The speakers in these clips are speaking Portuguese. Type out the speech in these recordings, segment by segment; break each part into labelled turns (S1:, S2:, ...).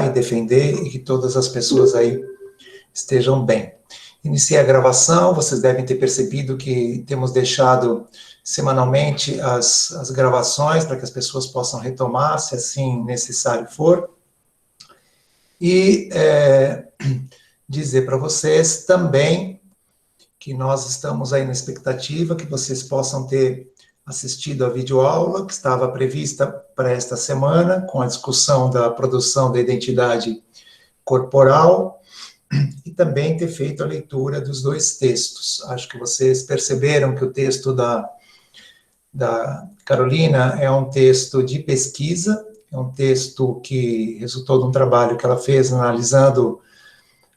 S1: e defender e que todas as pessoas aí estejam bem. Iniciei a gravação, vocês devem ter percebido que temos deixado semanalmente as gravações para que as pessoas possam retomar, se assim necessário for. E dizer para vocês também que nós estamos aí na expectativa que vocês possam ter assistido a videoaula que estava prevista para esta semana, com a discussão da produção da identidade corporal, e também ter feito a leitura dos dois textos. Acho que vocês perceberam que o texto da Carolina é um texto de pesquisa, é um texto que resultou de um trabalho que ela fez analisando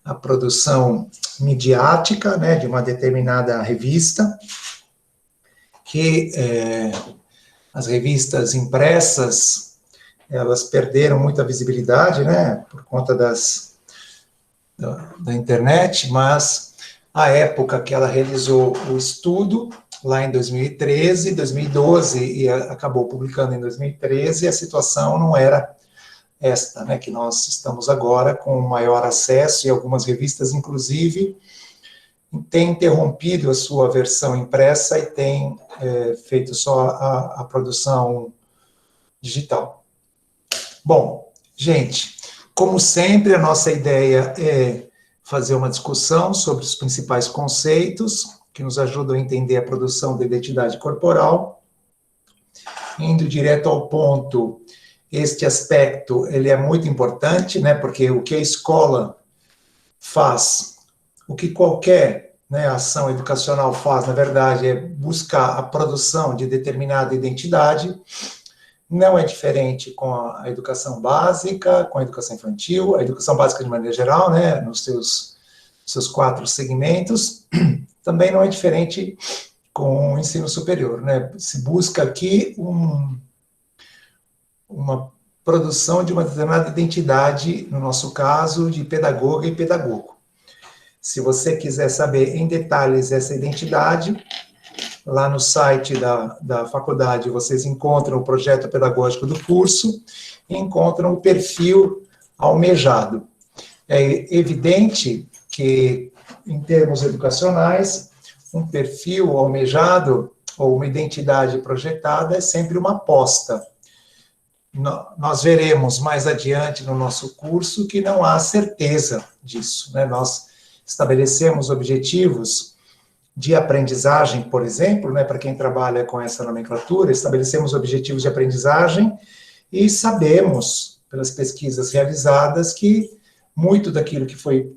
S1: a produção midiática, né, de uma determinada revista, que as revistas impressas, elas perderam muita visibilidade, né, por conta da internet, mas a época que ela realizou o estudo, lá em 2013, 2012, e acabou publicando em 2013, a situação não era esta, né, que nós estamos agora com maior acesso, e algumas revistas, inclusive, têm interrompido a sua versão impressa e têm feito só a produção digital. Bom, gente, como sempre, a nossa ideia é fazer uma discussão sobre os principais conceitos que nos ajudam a entender a produção da identidade corporal. Indo direto ao ponto, este aspecto ele é muito importante, né, porque o que a escola faz, o que qualquer ação educacional faz, na verdade, é buscar a produção de determinada identidade. Não é diferente com a educação básica, com a educação infantil, a educação básica de maneira geral, né, nos seus 4 segmentos. Também não é diferente com o ensino superior, né? Se busca aqui uma produção de uma determinada identidade, no nosso caso, de pedagoga e pedagogo. Se você quiser saber em detalhes essa identidade, lá no site da faculdade vocês encontram o projeto pedagógico do curso e encontram o perfil almejado. É evidente que, em termos educacionais, um perfil almejado ou uma identidade projetada é sempre uma aposta. Nós veremos mais adiante no nosso curso que não há certeza disso, né? Nós estabelecemos objetivos de aprendizagem, por exemplo, né, para quem trabalha com essa nomenclatura, estabelecemos objetivos de aprendizagem e sabemos, pelas pesquisas realizadas, que muito daquilo que foi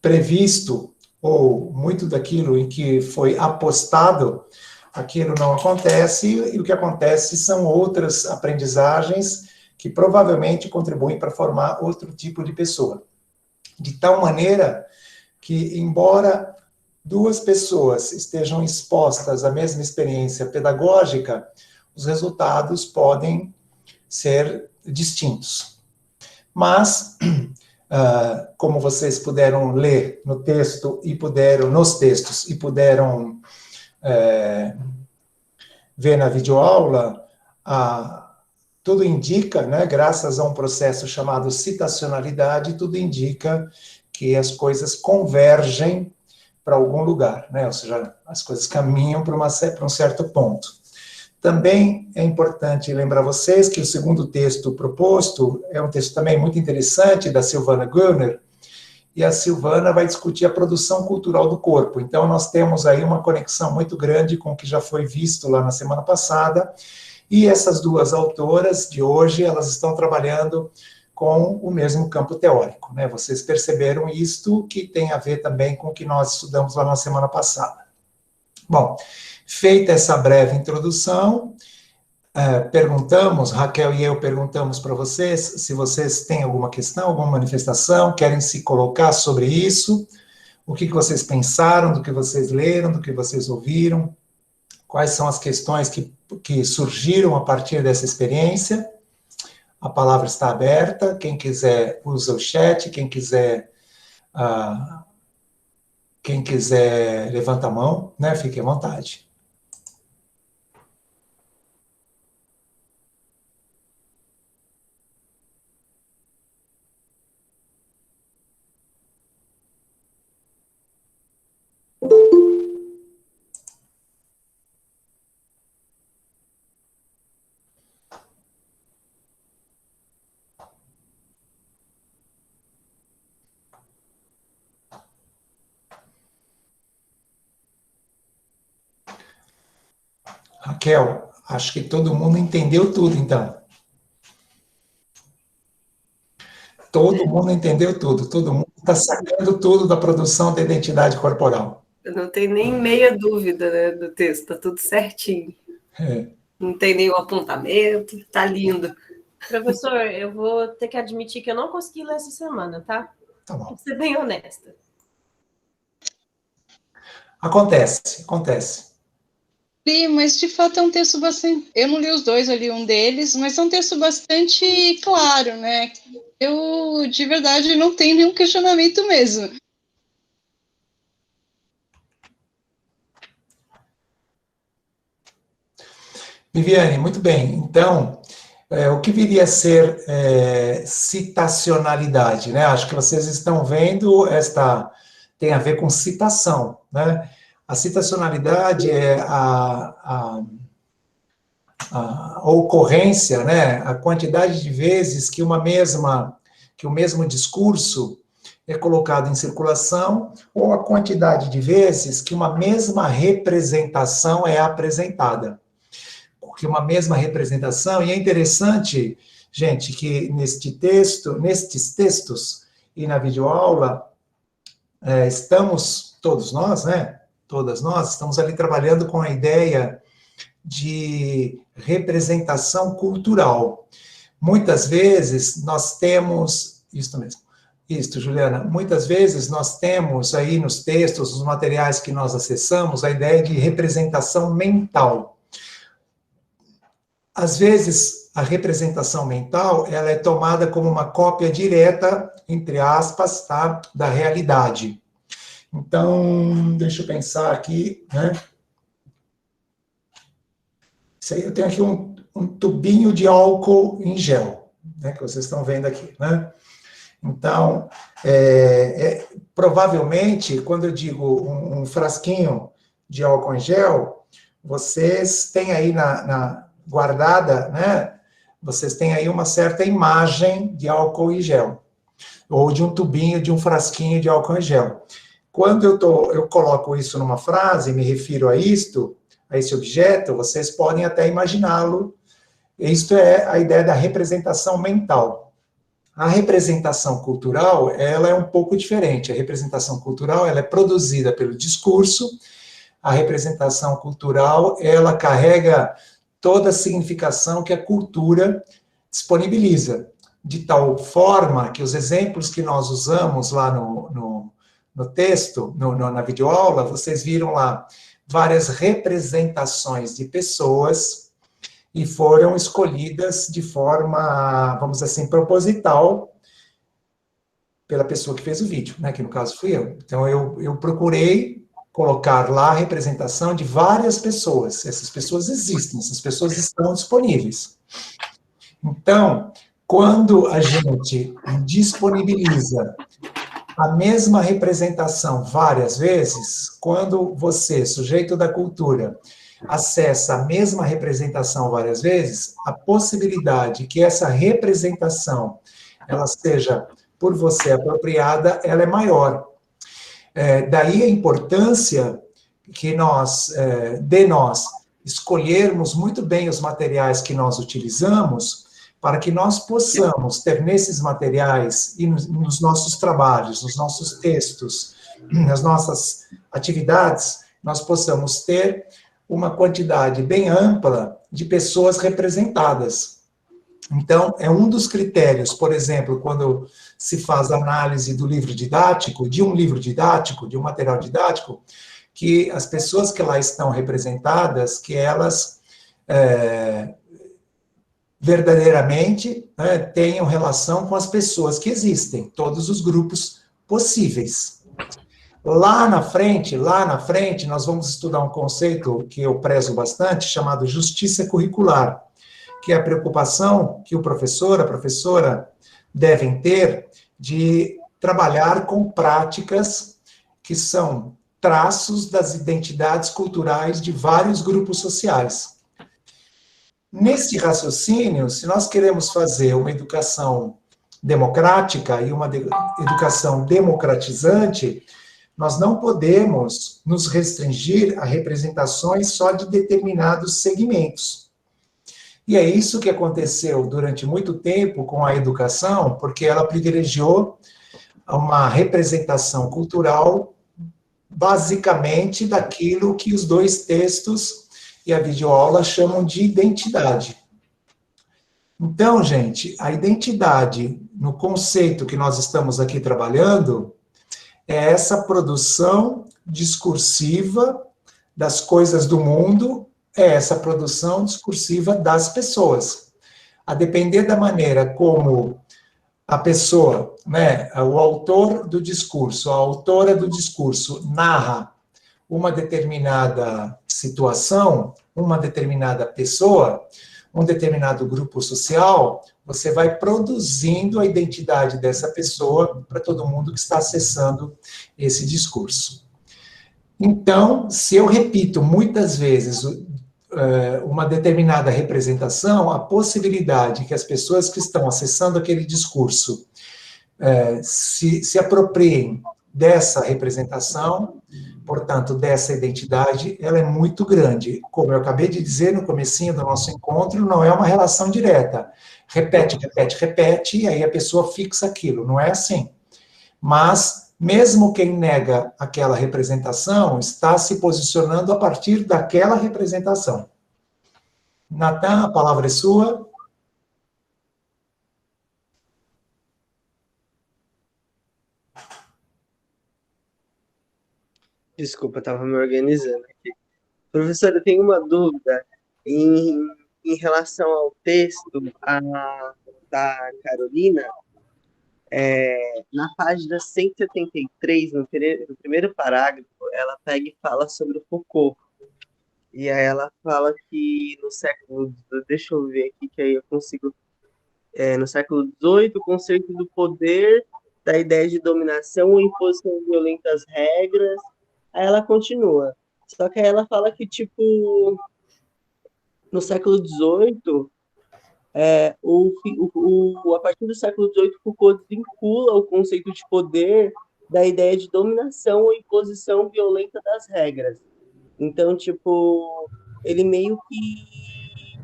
S1: previsto ou muito daquilo em que foi apostado, aquilo não acontece, e o que acontece são outras aprendizagens que provavelmente contribuem para formar outro tipo de pessoa. De tal maneira que, embora 2 pessoas estejam expostas à mesma experiência pedagógica, os resultados podem ser distintos. Mas, como vocês puderam ler no texto e nos textos e puderam ver na videoaula, tudo indica, né, graças a um processo chamado citacionalidade, tudo indica que as coisas convergem para algum lugar, né? Ou seja, as coisas caminham para um certo ponto. Também é importante lembrar vocês que o segundo texto proposto é um texto também muito interessante, da Silvana Gurner, e a Silvana vai discutir a produção cultural do corpo. Então, nós temos aí uma conexão muito grande com o que já foi visto lá na semana passada, e essas 2 autoras de hoje, elas estão trabalhando com o mesmo campo teórico, né? Vocês perceberam isto, que tem a ver também com o que nós estudamos lá na semana passada. Bom, feita essa breve introdução, Raquel e eu perguntamos para vocês se vocês têm alguma questão, alguma manifestação, querem se colocar sobre isso, o que vocês pensaram, do que vocês leram, do que vocês ouviram, quais são as questões que surgiram a partir dessa experiência. A palavra está aberta, quem quiser usa o chat, quem quiser levanta a mão, né, fique à vontade. Raquel, acho que todo mundo entendeu tudo, então. Todo mundo entendeu tudo, todo mundo está sacando tudo da produção da identidade corporal.
S2: Eu não tenho nem meia dúvida, né, do texto, está tudo certinho.
S1: É.
S2: Não tem nenhum apontamento, tá lindo.
S3: Professor, eu vou ter que admitir que eu não consegui ler essa semana, tá?
S1: Tá bom.
S3: Vou ser bem honesta.
S1: Acontece.
S4: Li, mas de fato é um texto bastante. Eu não li os dois, eu li um deles, mas é um texto bastante claro, né? Eu, de verdade, não tenho nenhum questionamento mesmo.
S1: Viviane, muito bem. Então, o que viria a ser citacionalidade, né? Acho que vocês estão vendo tem a ver com citação, né? A citacionalidade é a ocorrência, né? A quantidade de vezes que o mesmo discurso é colocado em circulação, ou a quantidade de vezes que uma mesma representação é apresentada. Que uma mesma representação, e é interessante, gente, que nestes textos e na videoaula, estamos, todos nós, né, todas nós, estamos ali trabalhando com a ideia de representação cultural. Muitas vezes nós temos, isso mesmo, isso, Juliana, muitas vezes nós temos aí nos textos, nos materiais que nós acessamos, a ideia de representação mental. Às vezes, a representação mental, ela é tomada como uma cópia direta, entre aspas, tá, da realidade. Então, deixa eu pensar aqui, né? Isso aí, eu tenho aqui um tubinho de álcool em gel, né, que vocês estão vendo aqui, né? Então, provavelmente, quando eu digo um frasquinho de álcool em gel, vocês têm aí guardada, né? Vocês têm aí uma certa imagem de álcool em gel, ou de um tubinho, de um frasquinho de álcool em gel. Quando eu coloco isso numa frase, me refiro a esse objeto, vocês podem até imaginá-lo. Isto é a ideia da representação mental. A representação cultural, ela é um pouco diferente. A representação cultural, ela é produzida pelo discurso. A representação cultural, ela carrega toda a significação que a cultura disponibiliza, de tal forma que os exemplos que nós usamos lá no texto, na videoaula, vocês viram lá várias representações de pessoas e foram escolhidas de forma, vamos dizer assim, proposital pela pessoa que fez o vídeo, né, que no caso fui eu. Então, eu procurei colocar lá a representação de várias pessoas. Essas pessoas existem, essas pessoas estão disponíveis. Então, quando a gente disponibiliza a mesma representação várias vezes, quando você, sujeito da cultura, acessa a mesma representação várias vezes, a possibilidade que essa representação ela seja por você apropriada, ela é maior. Daí a importância que nós escolhermos muito bem os materiais que nós utilizamos, para que nós possamos ter nesses materiais e nos nossos trabalhos, nos nossos textos, nas nossas atividades, nós possamos ter uma quantidade bem ampla de pessoas representadas. Então, é um dos critérios, por exemplo, quando se faz análise do livro didático, de um material didático, que as pessoas que lá estão representadas, que elas verdadeiramente, né, tenham relação com as pessoas que existem, todos os grupos possíveis. Lá na frente, nós vamos estudar um conceito que eu prezo bastante, chamado justiça curricular, que é a preocupação que o professor, a professora devem ter de trabalhar com práticas que são traços das identidades culturais de vários grupos sociais. Nesse raciocínio, se nós queremos fazer uma educação democrática e uma educação democratizante, Nós não podemos nos restringir a representações só de determinados segmentos. E é isso que aconteceu durante muito tempo com a educação, porque ela privilegiou uma representação cultural basicamente daquilo que os dois textos e a videoaula chamam de identidade. Então, gente, a identidade, no conceito que nós estamos aqui trabalhando, é essa produção discursiva das coisas do mundo, é essa produção discursiva das pessoas. A depender da maneira como a pessoa, né, o autor do discurso, a autora do discurso narra uma determinada situação, uma determinada pessoa, um determinado grupo social, você vai produzindo a identidade dessa pessoa para todo mundo que está acessando esse discurso. Então, se eu repito muitas vezes uma determinada representação, a possibilidade que as pessoas que estão acessando aquele discurso se apropriem dessa representação, portanto, dessa identidade, ela é muito grande. Como eu acabei de dizer no comecinho do nosso encontro, não é uma relação direta. Repete, repete, repete, e aí a pessoa fixa aquilo, não é assim. Mas, mesmo quem nega aquela representação, está se posicionando a partir daquela representação. Natan, a palavra é sua.
S5: Desculpa, estava me organizando aqui. Professora, eu tenho uma dúvida em relação ao texto da Carolina. Na página 173, no primeiro parágrafo, ela pega e fala sobre o Foucault. E aí ela fala que no século... Deixa eu ver aqui, que aí eu consigo... no século XVIII, o conceito do poder, da ideia de dominação ou imposição violenta às regras. Aí ela continua. Só que aí ela fala que, tipo, no século XVIII, a partir do século XVIII, Foucault desvincula o conceito de poder da ideia de dominação ou imposição violenta das regras. Então, tipo, ele meio que...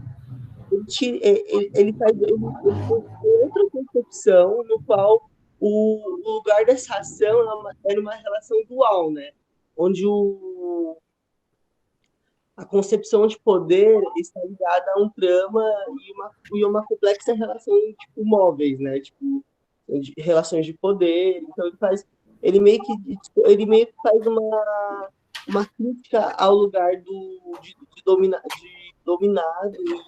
S5: Ele faz outra concepção no qual o lugar dessa ação é numa relação dual, né? Onde a concepção de poder está ligada a um trama e uma complexa relação tipo móveis, né? Tipo, de relações de poder. Então ele meio que faz uma crítica ao lugar de dominado e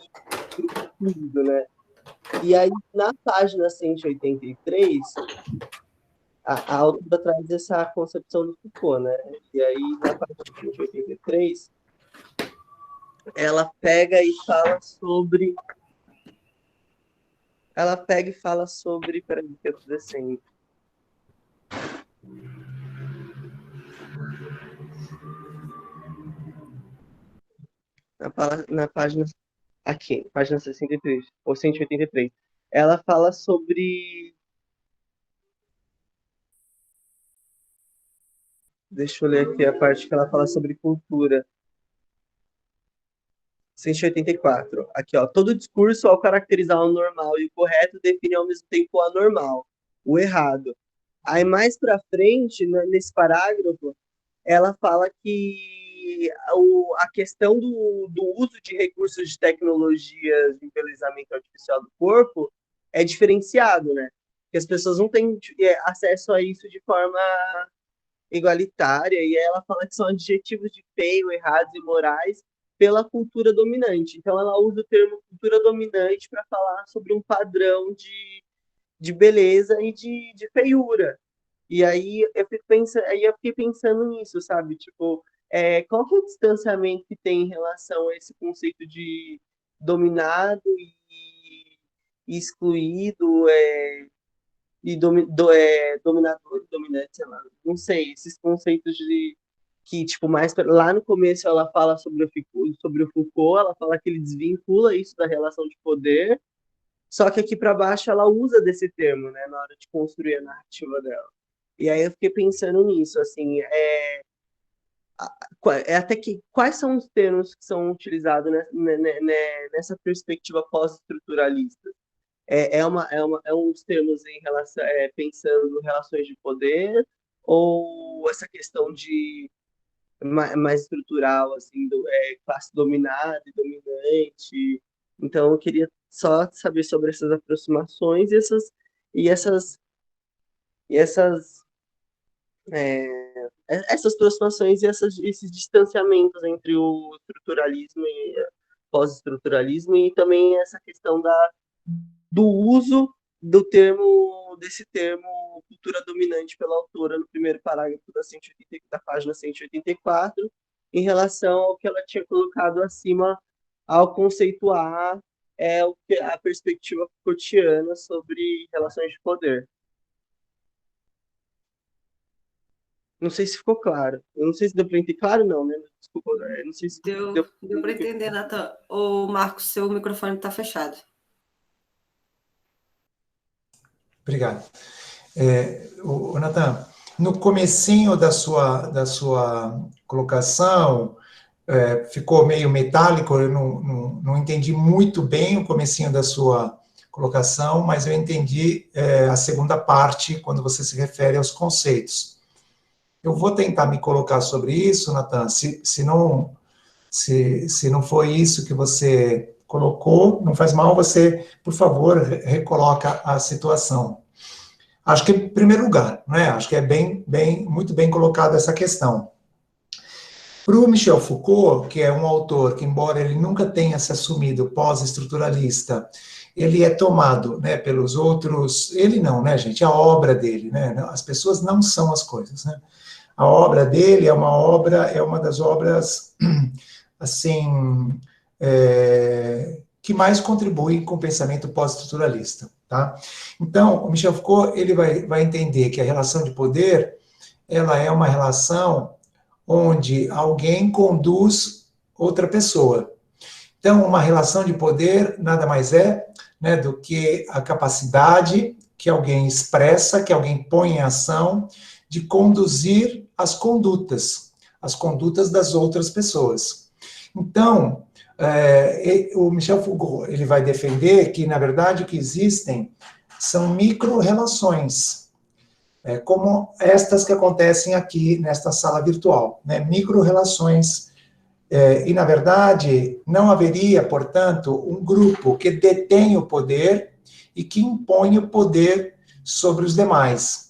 S5: excluído, né? E aí na página 183 a autora traz essa concepção do Foucault, né? E aí na página 183 ela pega e fala sobre... Peraí, que eu tô descendo. Na página... Aqui, página 63, ou 183. Ela fala sobre... Deixa eu ler aqui a parte que ela fala sobre cultura. 184. Aqui, ó. Todo discurso, ao caracterizar o normal e o correto, define ao mesmo tempo o anormal, o errado. Aí, mais para frente, nesse parágrafo, ela fala que a questão do uso de recursos de tecnologias de embelezamento artificial do corpo é diferenciado, né? Porque as pessoas não têm acesso a isso de forma igualitária, e ela fala que são adjetivos de feio, errados e morais pela cultura dominante. Então, ela usa o termo cultura dominante para falar sobre um padrão de beleza e de feiura. E aí eu fiquei pensando nisso, sabe? Tipo, qual que é o distanciamento que tem em relação a esse conceito de dominado e excluído, dominador e dominante, sei lá. Não sei, esses conceitos que, tipo, lá no começo ela fala sobre o Foucault, ela fala que ele desvincula isso da relação de poder, só que aqui para baixo ela usa desse termo, né, na hora de construir a narrativa dela. E aí eu fiquei pensando nisso, assim, quais são os termos que são utilizados nessa perspectiva pós-estruturalista? É uns termos em relação, pensando em relações de poder, ou essa questão de mais estrutural, assim, classe dominada e dominante? Então, eu queria só saber sobre essas aproximações e essas, e essas, essas aproximações e esses distanciamentos entre o estruturalismo e pós-estruturalismo, e também essa questão do uso desse termo cultura dominante pela autora no primeiro parágrafo da página 184, em relação ao que ela tinha colocado acima ao conceituar a perspectiva Foucaultiana sobre relações de poder. Não sei se ficou claro. Eu não sei se deu para entender. Claro, não, né? Desculpa, não sei se
S2: deu para entender, Nathan. Ô, Marcos, seu microfone está fechado.
S1: Obrigado. Nathan, no comecinho da sua colocação, ficou meio metálico, eu não entendi muito bem o comecinho da sua colocação, mas eu entendi a segunda parte, quando você se refere aos conceitos. Eu vou tentar me colocar sobre isso, Nathan, se não foi isso que você colocou, não faz mal, você, por favor, recoloca a situação. Acho que, em primeiro lugar, né, acho que é muito bem colocada essa questão. Para o Michel Foucault, que é um autor que, embora ele nunca tenha se assumido pós-estruturalista, ele é tomado, né, pelos outros, ele não, né, gente, a obra dele, né, as pessoas não são as coisas, né. A obra dele é uma das obras, assim, que mais contribuem com o pensamento pós-estruturalista, tá? Então, o Michel Foucault, ele vai entender que a relação de poder, ela é uma relação onde alguém conduz outra pessoa. Então, uma relação de poder nada mais é, né, do que a capacidade que alguém expressa, que alguém põe em ação, de conduzir as condutas das outras pessoas. Então, o Michel Foucault, ele vai defender que, na verdade, o que existem são micro-relações, como estas que acontecem aqui nesta sala virtual, né? Micro-relações, e, na verdade, não haveria, portanto, um grupo que detém o poder e que impõe o poder sobre os demais.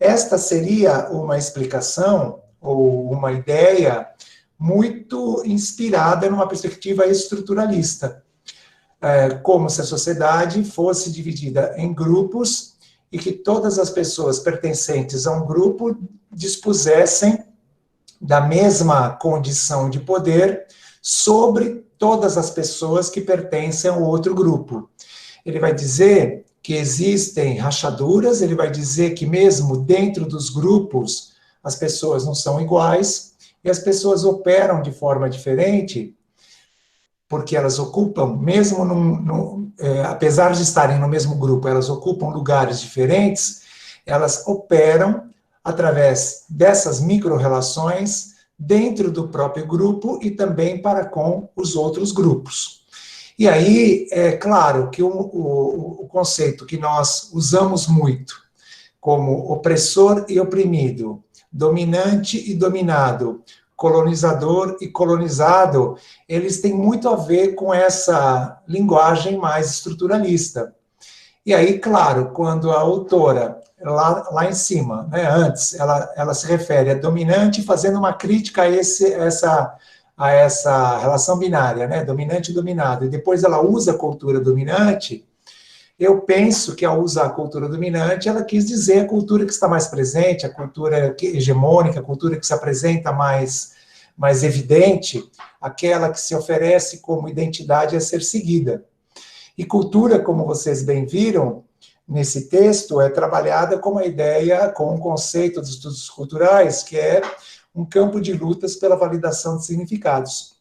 S1: Esta seria uma explicação ou uma ideia muito inspirada numa perspectiva estruturalista, como se a sociedade fosse dividida em grupos e que todas as pessoas pertencentes a um grupo dispusessem da mesma condição de poder sobre todas as pessoas que pertencem ao outro grupo. Ele vai dizer que existem rachaduras, ele vai dizer que mesmo dentro dos grupos as pessoas não são iguais e as pessoas operam de forma diferente porque elas ocupam, mesmo apesar de estarem no mesmo grupo, elas ocupam lugares diferentes, elas operam através dessas micro-relações dentro do próprio grupo e também para com os outros grupos. E aí, é claro que o conceito que nós usamos muito, como opressor e oprimido, dominante e dominado, colonizador e colonizado, eles têm muito a ver com essa linguagem mais estruturalista. E aí, claro, quando a autora, lá em cima, né, antes, ela se refere a dominante, fazendo uma crítica a essa relação binária, né, dominante e dominado, e depois ela usa a cultura dominante, eu penso que ao usar a cultura dominante, ela quis dizer a cultura que está mais presente, a cultura hegemônica, a cultura que se apresenta mais evidente, aquela que se oferece como identidade a ser seguida. E cultura, como vocês bem viram, nesse texto, é trabalhada com uma ideia, com um conceito dos estudos culturais, que é um campo de lutas pela validação de significados.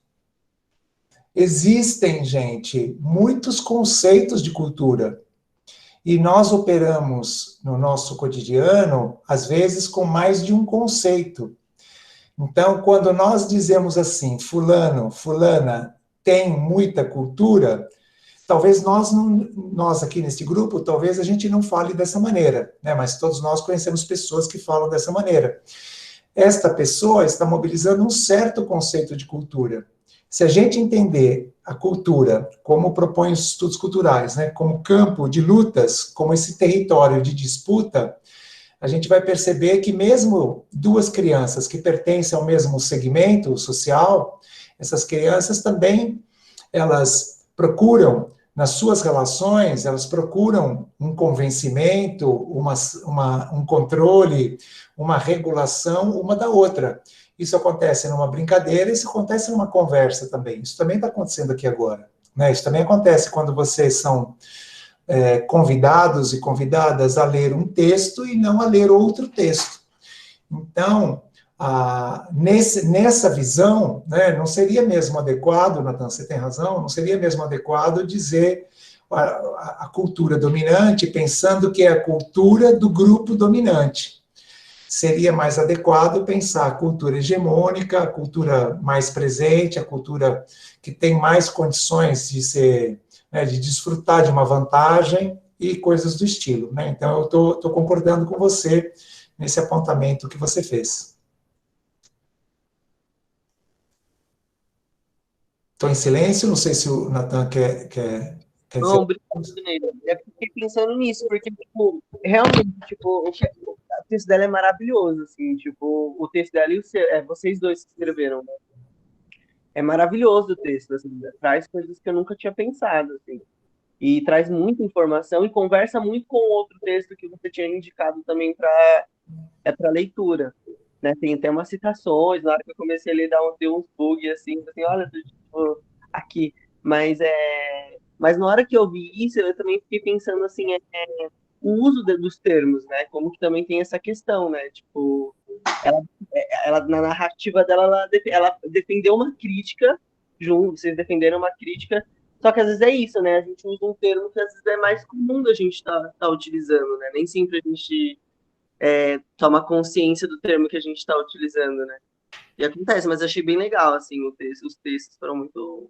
S1: Existem, gente, muitos conceitos de cultura. E nós operamos no nosso cotidiano, às vezes, com mais de um conceito. Então, quando nós dizemos assim, fulano, fulana tem muita cultura, talvez nós aqui nesse grupo, talvez a gente não fale dessa maneira, né? Mas todos nós conhecemos pessoas que falam dessa maneira. Esta pessoa está mobilizando um certo conceito de cultura. Se a gente entender a cultura, como propõem os estudos culturais, né, como campo de lutas, como esse território de disputa, a gente vai perceber que mesmo duas crianças que pertencem ao mesmo segmento social, essas crianças também, elas procuram, nas suas relações, elas procuram um convencimento, um controle, uma regulação uma da outra. Isso acontece numa brincadeira, isso acontece numa conversa também. Isso também está acontecendo aqui agora, né? Isso também acontece quando vocês são convidados e convidadas a ler um texto e não a ler outro texto. Então, nessa visão, né, não seria mesmo adequado, Natan, você tem razão, não seria mesmo adequado dizer a cultura dominante pensando que é a cultura do grupo dominante. Seria mais adequado pensar a cultura hegemônica, a cultura mais presente, a cultura que tem mais condições de ser, né, de desfrutar de uma vantagem e coisas do estilo, né? Então, eu estou concordando com você nesse apontamento que você fez. Estou em silêncio, não sei se o Natan quer dizer.
S5: Não, obrigado, Ney. É porque eu fiquei pensando nisso, porque, tipo, realmente, tipo, o texto dela é maravilhoso, assim, tipo, o texto dela e vocês dois que escreveram, né? É maravilhoso o texto, assim, traz coisas que eu nunca tinha pensado, assim, e traz muita informação e conversa muito com o outro texto que você tinha indicado também para leitura, né? Tem até umas citações, na hora que eu comecei a ler, deu uns bugs, assim, olha, tipo, aqui, mas na hora que eu vi isso, eu também fiquei pensando, assim, o uso dos termos, né? Como que também tem essa questão, né? Tipo, ela na narrativa dela, ela defendeu uma crítica, vocês defenderam uma crítica, só que às vezes é isso, né? A gente usa um termo que às vezes é mais comum da gente tá utilizando, né? Nem sempre a gente toma consciência do termo que a gente está utilizando, né? E acontece, mas eu achei bem legal, assim, os textos foram muito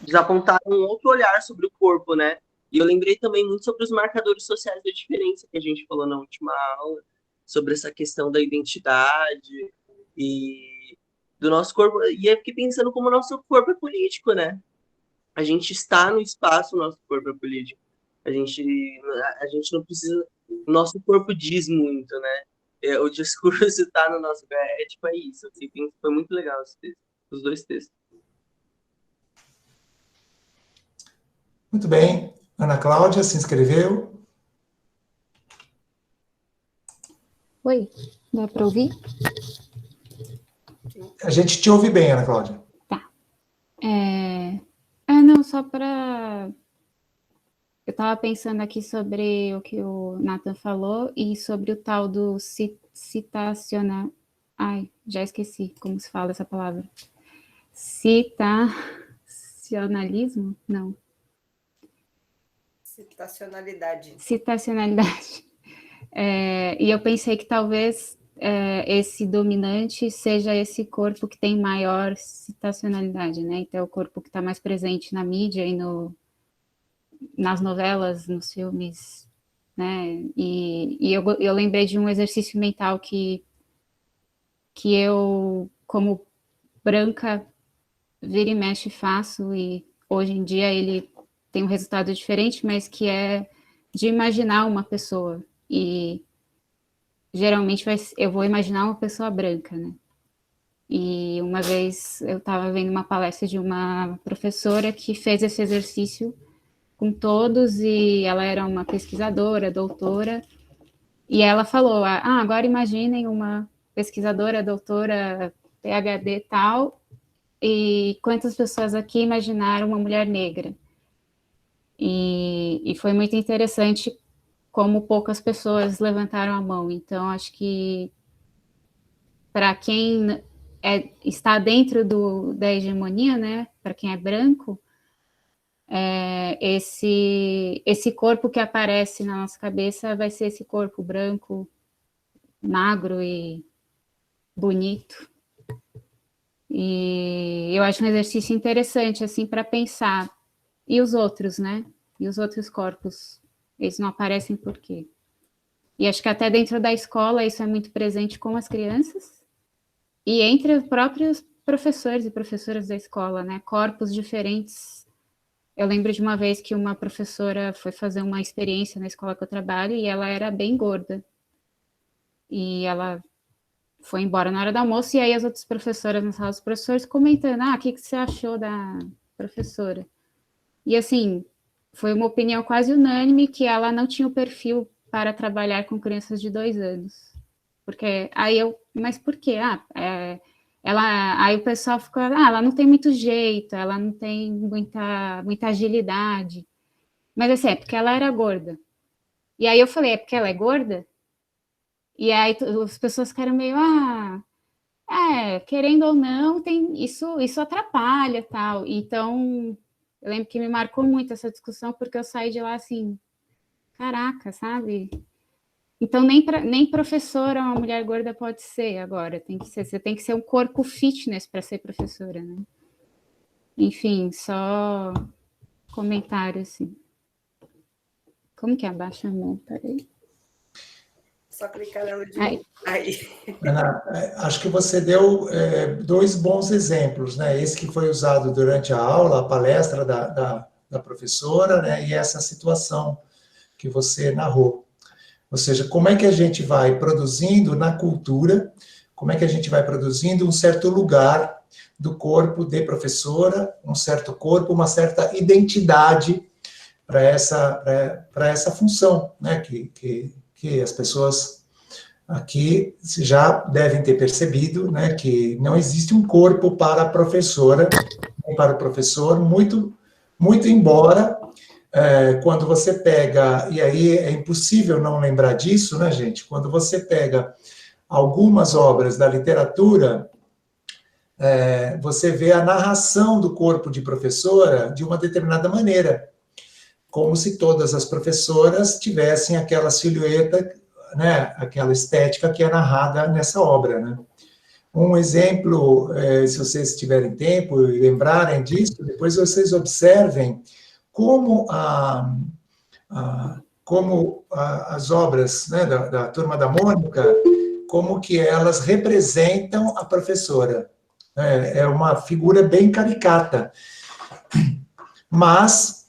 S5: desapontaram um outro olhar sobre o corpo, né? E eu lembrei também muito sobre os marcadores sociais da diferença que a gente falou na última aula, sobre essa questão da identidade e do nosso corpo. E eu fiquei pensando como o nosso corpo é político, né? A gente está no espaço, o nosso corpo é político. A gente não precisa... O nosso corpo diz muito, né? O discurso está no nosso... tipo, é isso. Assim, foi muito legal os dois textos.
S1: Muito bem. Ana Cláudia se inscreveu.
S6: Oi, dá para ouvir?
S1: A gente te ouve bem, Ana Cláudia.
S6: Tá. Não, só para... Eu estava pensando aqui sobre o que o Nathan falou e sobre o tal do citacional... Ai, já esqueci como se fala essa palavra. Citacionalismo? Não.
S2: Citacionalidade.
S6: Citacionalidade. E eu pensei que talvez esse dominante seja esse corpo que tem maior citacionalidade, né? Então, o corpo que está mais presente na mídia e nas novelas, nos filmes, né? E eu lembrei de um exercício mental que eu, como branca, vira e mexe faço, e hoje em dia ele tem um resultado diferente, mas que é de imaginar uma pessoa, e geralmente eu vou imaginar uma pessoa branca, né? E uma vez eu estava vendo uma palestra de uma professora que fez esse exercício com todos, e ela era uma pesquisadora, doutora, e ela falou, agora imaginem uma pesquisadora, doutora, PhD tal, e quantas pessoas aqui imaginaram uma mulher negra? E foi muito interessante como poucas pessoas levantaram a mão. Então, acho que para quem está dentro da hegemonia, né, para quem é branco, esse corpo que aparece na nossa cabeça vai ser esse corpo branco, magro e bonito. E eu acho um exercício interessante, assim, para pensar. E os outros, né? E os outros corpos? Eles não aparecem por quê? E acho que até dentro da escola isso é muito presente com as crianças e entre os próprios professores e professoras da escola, né? Corpos diferentes. Eu lembro de uma vez que uma professora foi fazer uma experiência na escola que eu trabalho e ela era bem gorda. E ela foi embora na hora do almoço, e aí as outras professoras na sala dos professores comentando, o que você achou da professora? E assim, foi uma opinião quase unânime que ela não tinha o perfil para trabalhar com crianças de 2 anos. Porque aí mas por quê? Aí o pessoal ficou, ela não tem muito jeito, ela não tem muita agilidade. Mas assim, é porque ela era gorda. E aí eu falei, é porque ela é gorda? E aí as pessoas ficaram meio, querendo ou não, isso atrapalha, tal. Então, eu lembro que me marcou muito essa discussão, porque eu saí de lá assim, caraca, sabe? Então, nem professora uma mulher gorda pode ser agora. Você tem que ser um corpo fitness para ser professora, né? Enfim, só comentário, assim. Como que abaixa a mão? Peraí.
S2: Só clicar nela de
S6: Aí.
S2: novo. Aí.
S1: Ana, acho que você deu 2 bons exemplos, né? Esse que foi usado durante a aula, a palestra da professora, né? E essa situação que você narrou. Ou seja, como é que a gente vai produzindo na cultura, como é que a gente vai produzindo um certo lugar do corpo de professora, um certo corpo, uma certa identidade para essa função, né? Que as pessoas aqui já devem ter percebido, né, que não existe um corpo para a professora, nem para o professor, muito embora, quando você pega, e aí é impossível não lembrar disso, né, gente, quando você pega algumas obras da literatura, você vê a narração do corpo de professora de uma determinada maneira, como se todas as professoras tivessem aquela silhueta, né, aquela estética que é narrada nessa obra, né? Um exemplo, se vocês tiverem tempo e lembrarem disso, depois vocês observem como as obras, né, da Turma da Mônica, como que elas representam a professora. É uma figura bem caricata, mas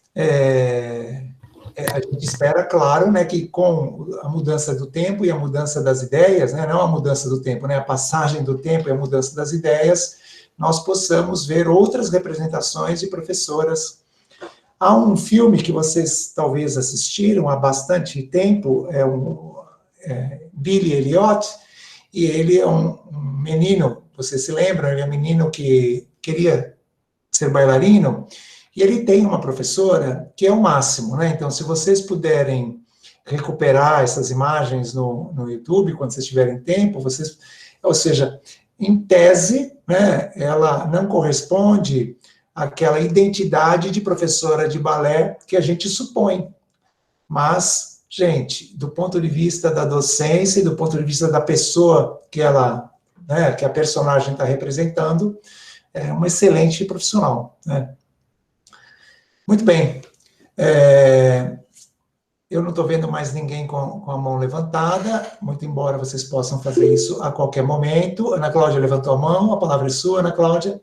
S1: a gente espera, claro, né, que com a mudança do tempo e a mudança das ideias, né, não a mudança do tempo, né, a passagem do tempo e a mudança das ideias, nós possamos ver outras representações de professoras. Há um filme que vocês talvez assistiram há bastante tempo, Billy Elliot, e ele é um menino, vocês se lembram, ele é um menino que queria ser bailarino, e ele tem uma professora que é o máximo, né? Então, se vocês puderem recuperar essas imagens no YouTube, quando vocês tiverem tempo, ou seja, em tese, né, ela não corresponde àquela identidade de professora de balé que a gente supõe. Mas, gente, do ponto de vista da docência e do ponto de vista da pessoa que que a personagem está representando, é uma excelente profissional, né? Muito bem. Eu não estou vendo mais ninguém com a mão levantada, muito embora vocês possam fazer isso a qualquer momento. Ana Cláudia levantou a mão, a palavra é sua, Ana Cláudia.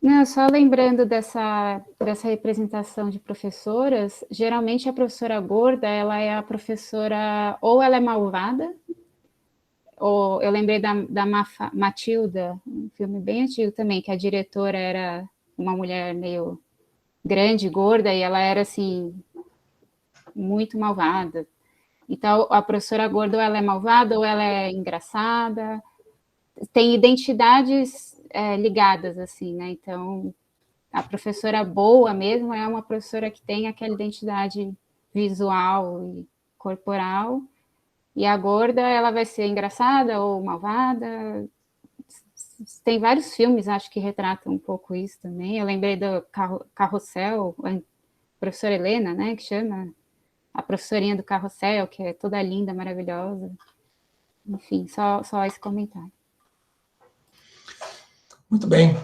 S6: Não, só lembrando dessa representação de professoras, geralmente a professora gorda, ela é a professora, ou ela é malvada, ou eu lembrei da Matilda, um filme bem antigo também, que a diretora era uma mulher meio grande, gorda, e ela era, assim, muito malvada. Então, a professora gorda, ou ela é malvada, ou ela é engraçada. Tem identidades ligadas, assim, né? Então, a professora boa mesmo é uma professora que tem aquela identidade visual e corporal, e a gorda, ela vai ser engraçada ou malvada. Tem vários filmes, acho que retratam um pouco isso também. Eu lembrei do Carrossel, professora Helena, né, que chama, a professorinha do carrossel, que é toda linda, maravilhosa. Enfim, só esse comentário.
S1: Muito bem.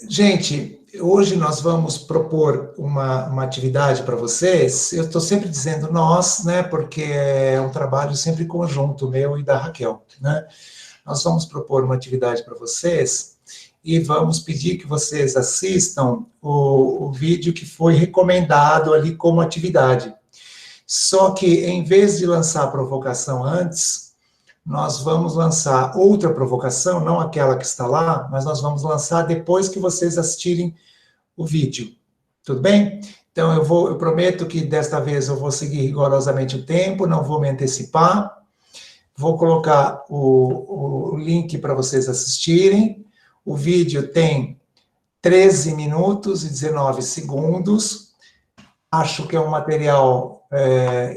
S1: Gente, hoje nós vamos propor uma atividade para vocês. Eu estou sempre dizendo nós, né, porque é um trabalho sempre conjunto, meu e da Raquel, né? Nós vamos propor uma atividade para vocês e vamos pedir que vocês assistam o vídeo que foi recomendado ali como atividade. Só que, em vez de lançar a provocação antes, nós vamos lançar outra provocação, não aquela que está lá, mas nós vamos lançar depois que vocês assistirem o vídeo. Tudo bem? Então, eu prometo que desta vez eu vou seguir rigorosamente o tempo, não vou me antecipar. Vou colocar o link para vocês assistirem. O vídeo tem 13 minutos e 19 segundos. Acho que é um material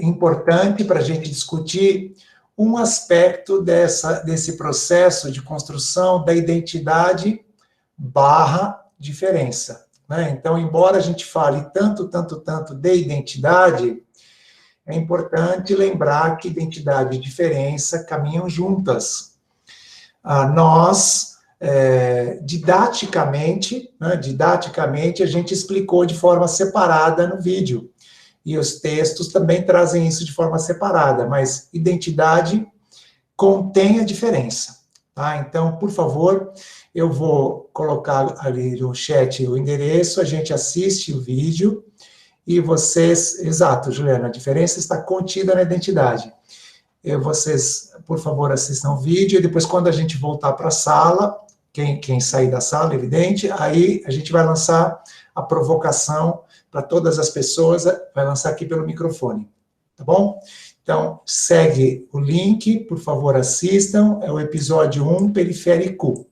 S1: importante para a gente discutir um aspecto desse processo de construção da identidade barra diferença, né? Então, embora a gente fale tanto de identidade, é importante lembrar que identidade e diferença caminham juntas. Nós, didaticamente, a gente explicou de forma separada no vídeo. E os textos também trazem isso de forma separada, mas identidade contém a diferença, tá? Então, por favor, eu vou colocar ali no chat o endereço, a gente assiste o vídeo, e vocês... Exato, Juliana, a diferença está contida na identidade. Vocês, por favor, assistam o vídeo, e depois, quando a gente voltar para a sala, quem sair da sala, evidente, aí a gente vai lançar a provocação para todas as pessoas, vai lançar aqui pelo microfone, tá bom? Então, segue o link, por favor, assistam, é o episódio 1, Periférico.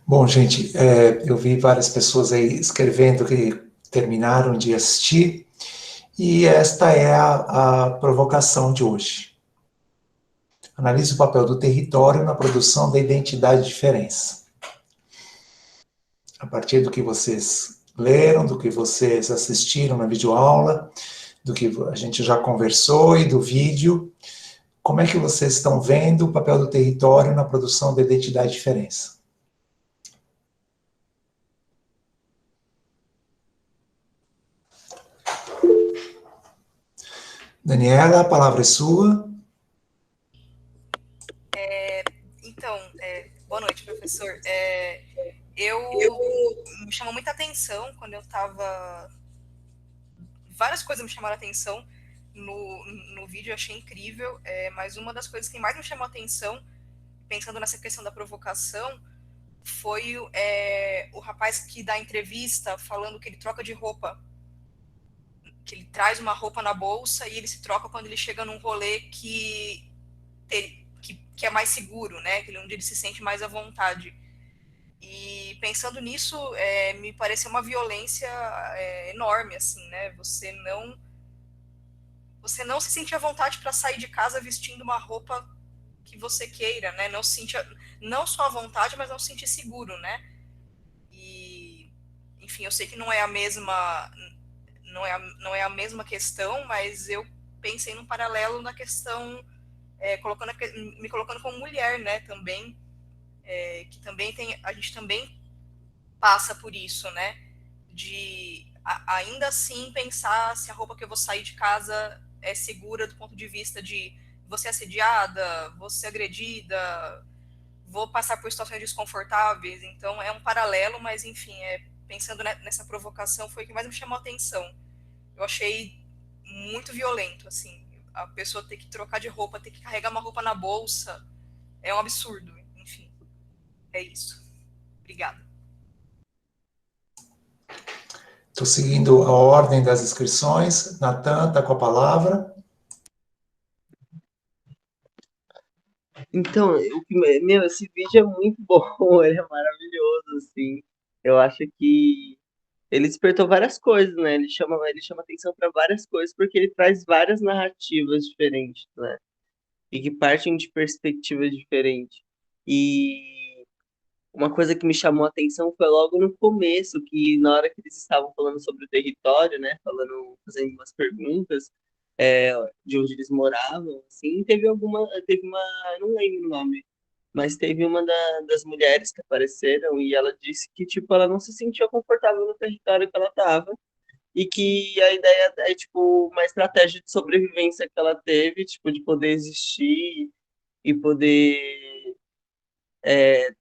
S1: Bom, gente, eu vi várias pessoas aí escrevendo que terminaram de assistir, e esta é a provocação de hoje. Analise o papel do território na produção da identidade de diferença. A partir do que vocês leram, do que vocês assistiram na videoaula, do que a gente já conversou e do vídeo, como é que vocês estão vendo o papel do território na produção da identidade de diferença? Daniela, a palavra é sua.
S7: Então, boa noite, professor. Me chamou muita atenção quando eu estava... Várias coisas me chamaram a atenção no vídeo, eu achei incrível, mas uma das coisas que mais me chamou a atenção, pensando nessa questão da provocação, foi o rapaz que dá entrevista falando que ele troca de roupa, que ele traz uma roupa na bolsa e ele se troca quando ele chega num rolê que é mais seguro, né? Onde ele se sente mais à vontade. E pensando nisso, me pareceu uma violência enorme, assim, né? Você não se sentir à vontade para sair de casa vestindo uma roupa que você queira, né? Não se sentir, não só à vontade, mas não se sentir seguro, né? E, enfim, eu sei que não é a mesma questão, mas eu pensei num paralelo na questão, me colocando como mulher, né? Também, que também a gente também passa por isso, né? De ainda assim pensar se a roupa que eu vou sair de casa é segura do ponto de vista de vou ser assediada, vou ser agredida, vou passar por situações desconfortáveis. Então é um paralelo, mas enfim, pensando nessa provocação foi o que mais me chamou a atenção. Eu achei muito violento, assim, a pessoa ter que trocar de roupa, ter que carregar uma roupa na bolsa, é um absurdo. Enfim, é isso. Obrigada.
S1: Estou seguindo a ordem das inscrições. Natan, está com a palavra.
S5: Então, esse vídeo é muito bom, ele é maravilhoso, assim. Eu acho que ele despertou várias coisas, né? Ele chama atenção para várias coisas, porque ele traz várias narrativas diferentes, né? E que partem de perspectivas diferentes. E uma coisa que me chamou a atenção foi logo no começo, que na hora que eles estavam falando sobre o território, né? Fazendo umas perguntas, de onde eles moravam, assim, teve uma, não lembro o nome, mas teve uma das mulheres que apareceram e ela disse que, tipo, ela não se sentia confortável no território que ela estava e que a ideia é, tipo, uma estratégia de sobrevivência que ela teve, tipo, de poder existir e poder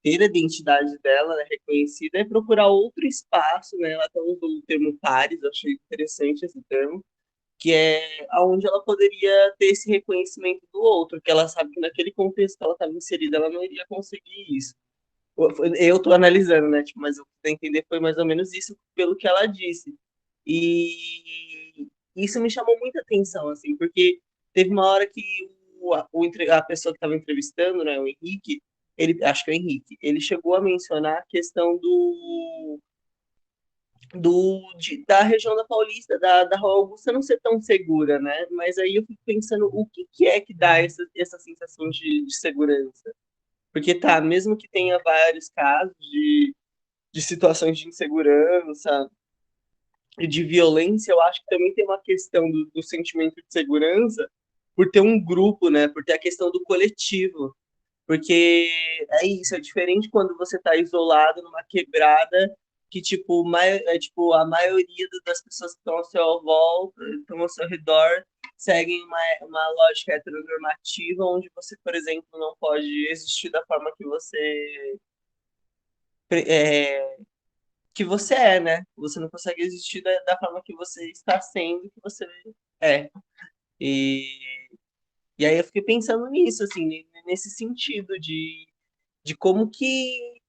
S5: ter a identidade dela, né, reconhecida, é procurar outro espaço, né? Ela até usou o termo pares, eu achei interessante esse termo, que é aonde ela poderia ter esse reconhecimento do outro, que ela sabe que naquele contexto que ela estava inserida, ela não iria conseguir isso. Eu estou analisando, né? Tipo, mas o que eu entender foi mais ou menos isso pelo que ela disse. E isso me chamou muita atenção, assim, porque teve uma hora que a pessoa que estava entrevistando, né, o Henrique, acho que é o Henrique, ele chegou a mencionar a questão da região da Paulista, da Rua Augusta não ser tão segura, né? Mas aí eu fico pensando o que é que dá essa sensação de segurança. Porque tá, mesmo que tenha vários casos de situações de insegurança e de violência, eu acho que também tem uma questão do sentimento de segurança por ter um grupo, né? Por ter a questão do coletivo. Porque é isso, é diferente quando você tá isolado numa quebrada que, tipo, a maioria das pessoas que estão ao seu volta, estão ao seu redor, seguem uma lógica heteronormativa, onde você, por exemplo, não pode existir da forma que você é, né? Você não consegue existir da forma que você está sendo, que você é. E, e aí eu fiquei pensando nisso, assim, nesse sentido de como que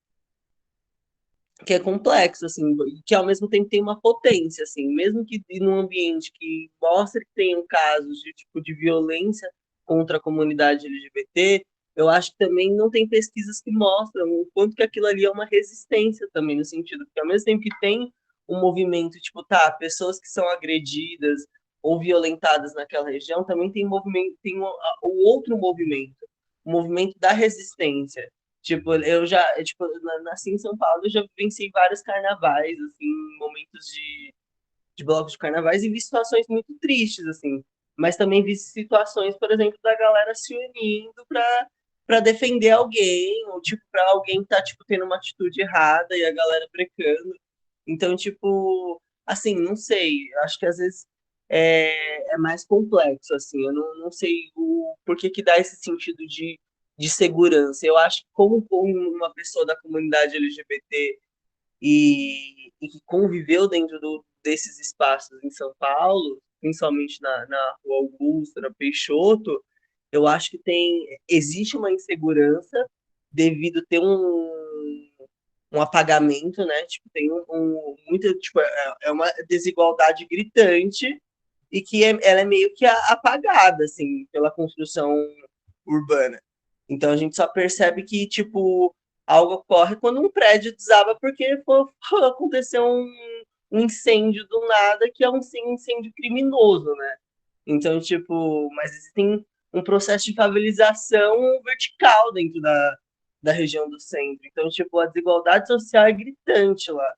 S5: é complexo, assim, que ao mesmo tempo tem uma potência, assim, mesmo que num ambiente que mostra que tem casos de tipo de violência contra a comunidade LGBT, eu acho que também não tem pesquisas que mostram o quanto que aquilo ali é uma resistência também, no sentido, porque ao mesmo tempo que tem um movimento, tipo, tá, pessoas que são agredidas ou violentadas naquela região, também tem movimento, tem o outro movimento, o movimento da resistência. Tipo, tipo, nasci em São Paulo, eu já vivenciei vários carnavais, assim, momentos de blocos de carnavais e vi situações muito tristes, assim. Mas também vi situações, por exemplo, da galera se unindo para defender alguém, ou tipo, para alguém tá tipo tendo uma atitude errada e a galera brecando. Então, tipo, assim, não sei, acho que às vezes é mais complexo, assim, eu não sei o porquê que dá esse sentido de segurança. Eu acho que como uma pessoa da comunidade LGBT e que conviveu dentro desses espaços em São Paulo, principalmente na Rua Augusta, na Peixoto, eu acho que existe uma insegurança devido ter um apagamento, né? Tipo, tem muita, tipo, é uma desigualdade gritante e que ela é meio que apagada, assim, pela construção urbana. Então a gente só percebe que, tipo, algo ocorre quando um prédio desaba porque aconteceu um incêndio do nada, que é um incêndio criminoso, né? Então, tipo, mas existem um processo de favelização vertical dentro da região do centro. Então, tipo, a desigualdade social é gritante lá.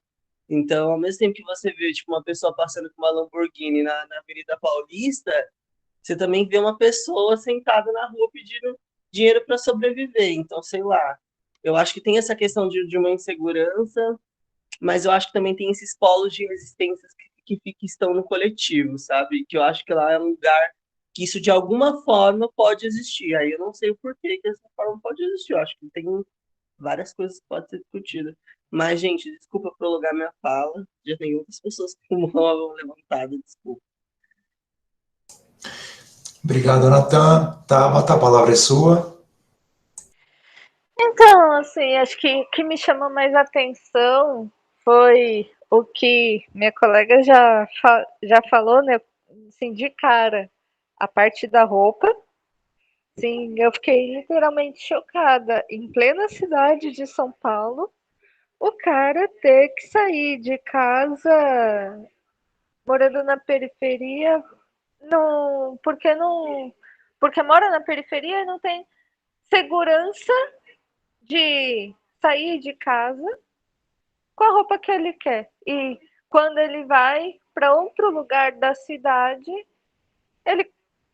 S5: Então, ao mesmo tempo que você vê, tipo, uma pessoa passando com uma Lamborghini na Avenida Paulista, você também vê uma pessoa sentada na rua pedindo dinheiro para sobreviver. Então, sei lá. Eu acho que tem essa questão de uma insegurança, mas eu acho que também tem esses polos de resistência que estão no coletivo, sabe? Que eu acho que lá é um lugar que isso de alguma forma pode existir. Aí eu não sei o porquê que essa forma pode existir. Eu acho que tem várias coisas que podem ser discutidas. Mas, gente, desculpa prolongar minha fala. Já tem outras pessoas com mão levantada, desculpa.
S1: Obrigado, Natan. Tabata, a palavra é sua.
S8: Então, assim, acho que o que me chamou mais atenção foi o que minha colega já falou, né? Assim, de cara, a parte da roupa. Sim, eu fiquei literalmente chocada. Em plena cidade de São Paulo, o cara ter que sair de casa morando na periferia, porque mora na periferia e não tem segurança de sair de casa com a roupa que ele quer. E quando ele vai para outro lugar da cidade, ele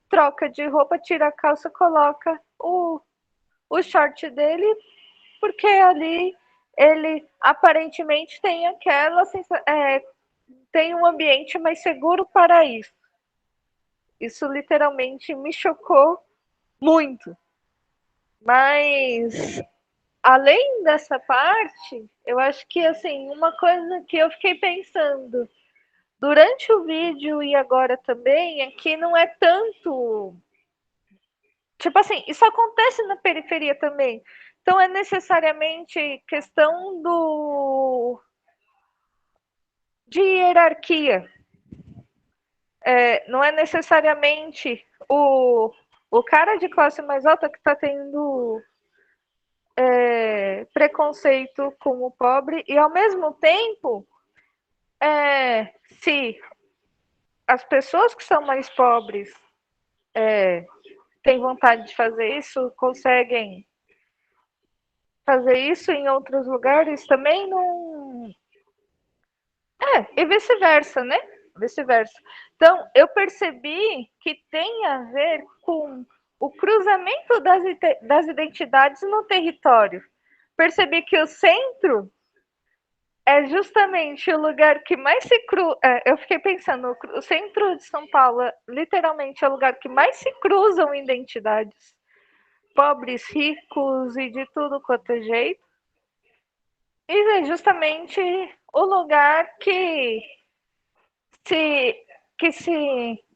S8: troca de roupa, tira a calça, coloca o short dele, porque ali ele aparentemente tem tem um ambiente mais seguro para isso. Isso literalmente me chocou muito. Mas além dessa parte, eu acho que assim, uma coisa que eu fiquei pensando durante o vídeo e agora também é que não é tanto. Tipo assim, isso acontece na periferia também. Então é necessariamente questão de hierarquia. Não é necessariamente o cara de classe mais alta que está tendo preconceito com o pobre e, ao mesmo tempo, se as pessoas que são mais pobres têm vontade de fazer isso, conseguem fazer isso em outros lugares também, não. E vice-versa, né? Vice-versa. Então, eu percebi que tem a ver com o cruzamento das identidades no território. Percebi que o centro é justamente o lugar que mais se cruza. Eu fiquei pensando, o centro de São Paulo, literalmente, é o lugar que mais se cruzam identidades. Pobres, ricos e de tudo quanto é jeito. E é justamente o lugar que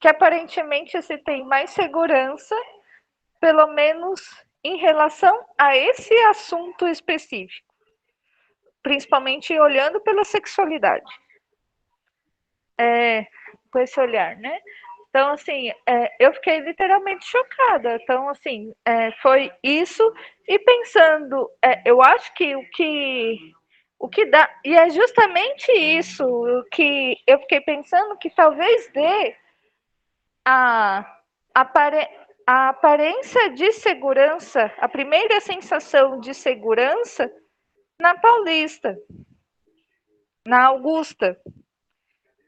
S8: aparentemente se tem mais segurança, pelo menos em relação a esse assunto específico, principalmente olhando pela sexualidade, com esse olhar, né? Então, assim, eu fiquei literalmente chocada. Então, assim, foi isso. E pensando, eu acho que o que dá. E é justamente isso o que eu fiquei pensando que talvez dê a, a aparência de segurança, a primeira sensação de segurança na Paulista, na Augusta.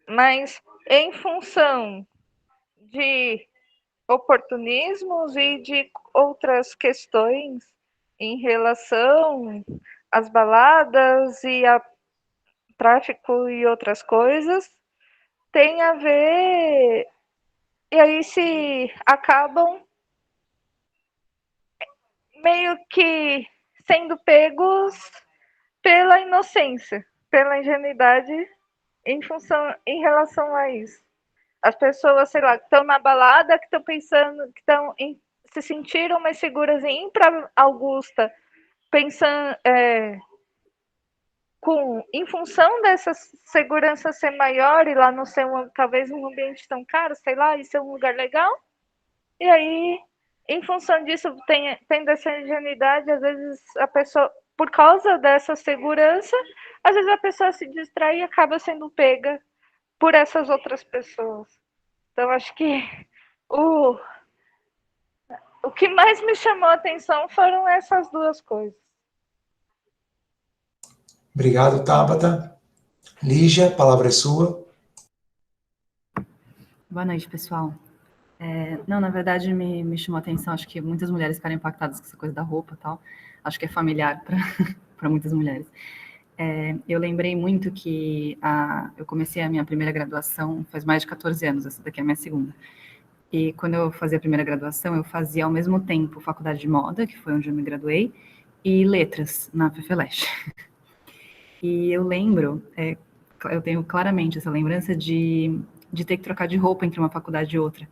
S8: Mas em função de oportunismos e de outras questões em relação às baladas e a tráfico e outras coisas, tem a ver. E aí se acabam meio que sendo pegos pela inocência, pela ingenuidade em relação a isso. As pessoas, sei lá, que estão na balada, que estão pensando, que estão se sentiram mais seguras em ir para Augusta, pensando em função dessa segurança ser maior e lá não ser talvez um ambiente tão caro, sei lá, e ser um lugar legal. E aí, em função disso, tendo essa ingenuidade, às vezes a pessoa, por causa dessa segurança, às vezes a pessoa se distrai e acaba sendo pega por essas outras pessoas. Então, acho que o que mais me chamou a atenção foram essas duas coisas.
S1: Obrigado, Tabata. Lígia, a palavra é sua.
S9: Boa noite, pessoal. Não, na verdade, me chamou a atenção, acho que muitas mulheres ficaram impactadas com essa coisa da roupa e tal. Acho que é familiar para muitas mulheres. Eu lembrei muito que eu comecei a minha primeira graduação faz mais de 14 anos, essa daqui é a minha segunda. E quando eu fazia a primeira graduação, eu fazia ao mesmo tempo faculdade de moda, que foi onde eu me graduei, e letras na FEFELESH. E eu lembro, eu tenho claramente essa lembrança de ter que trocar de roupa entre uma faculdade e outra.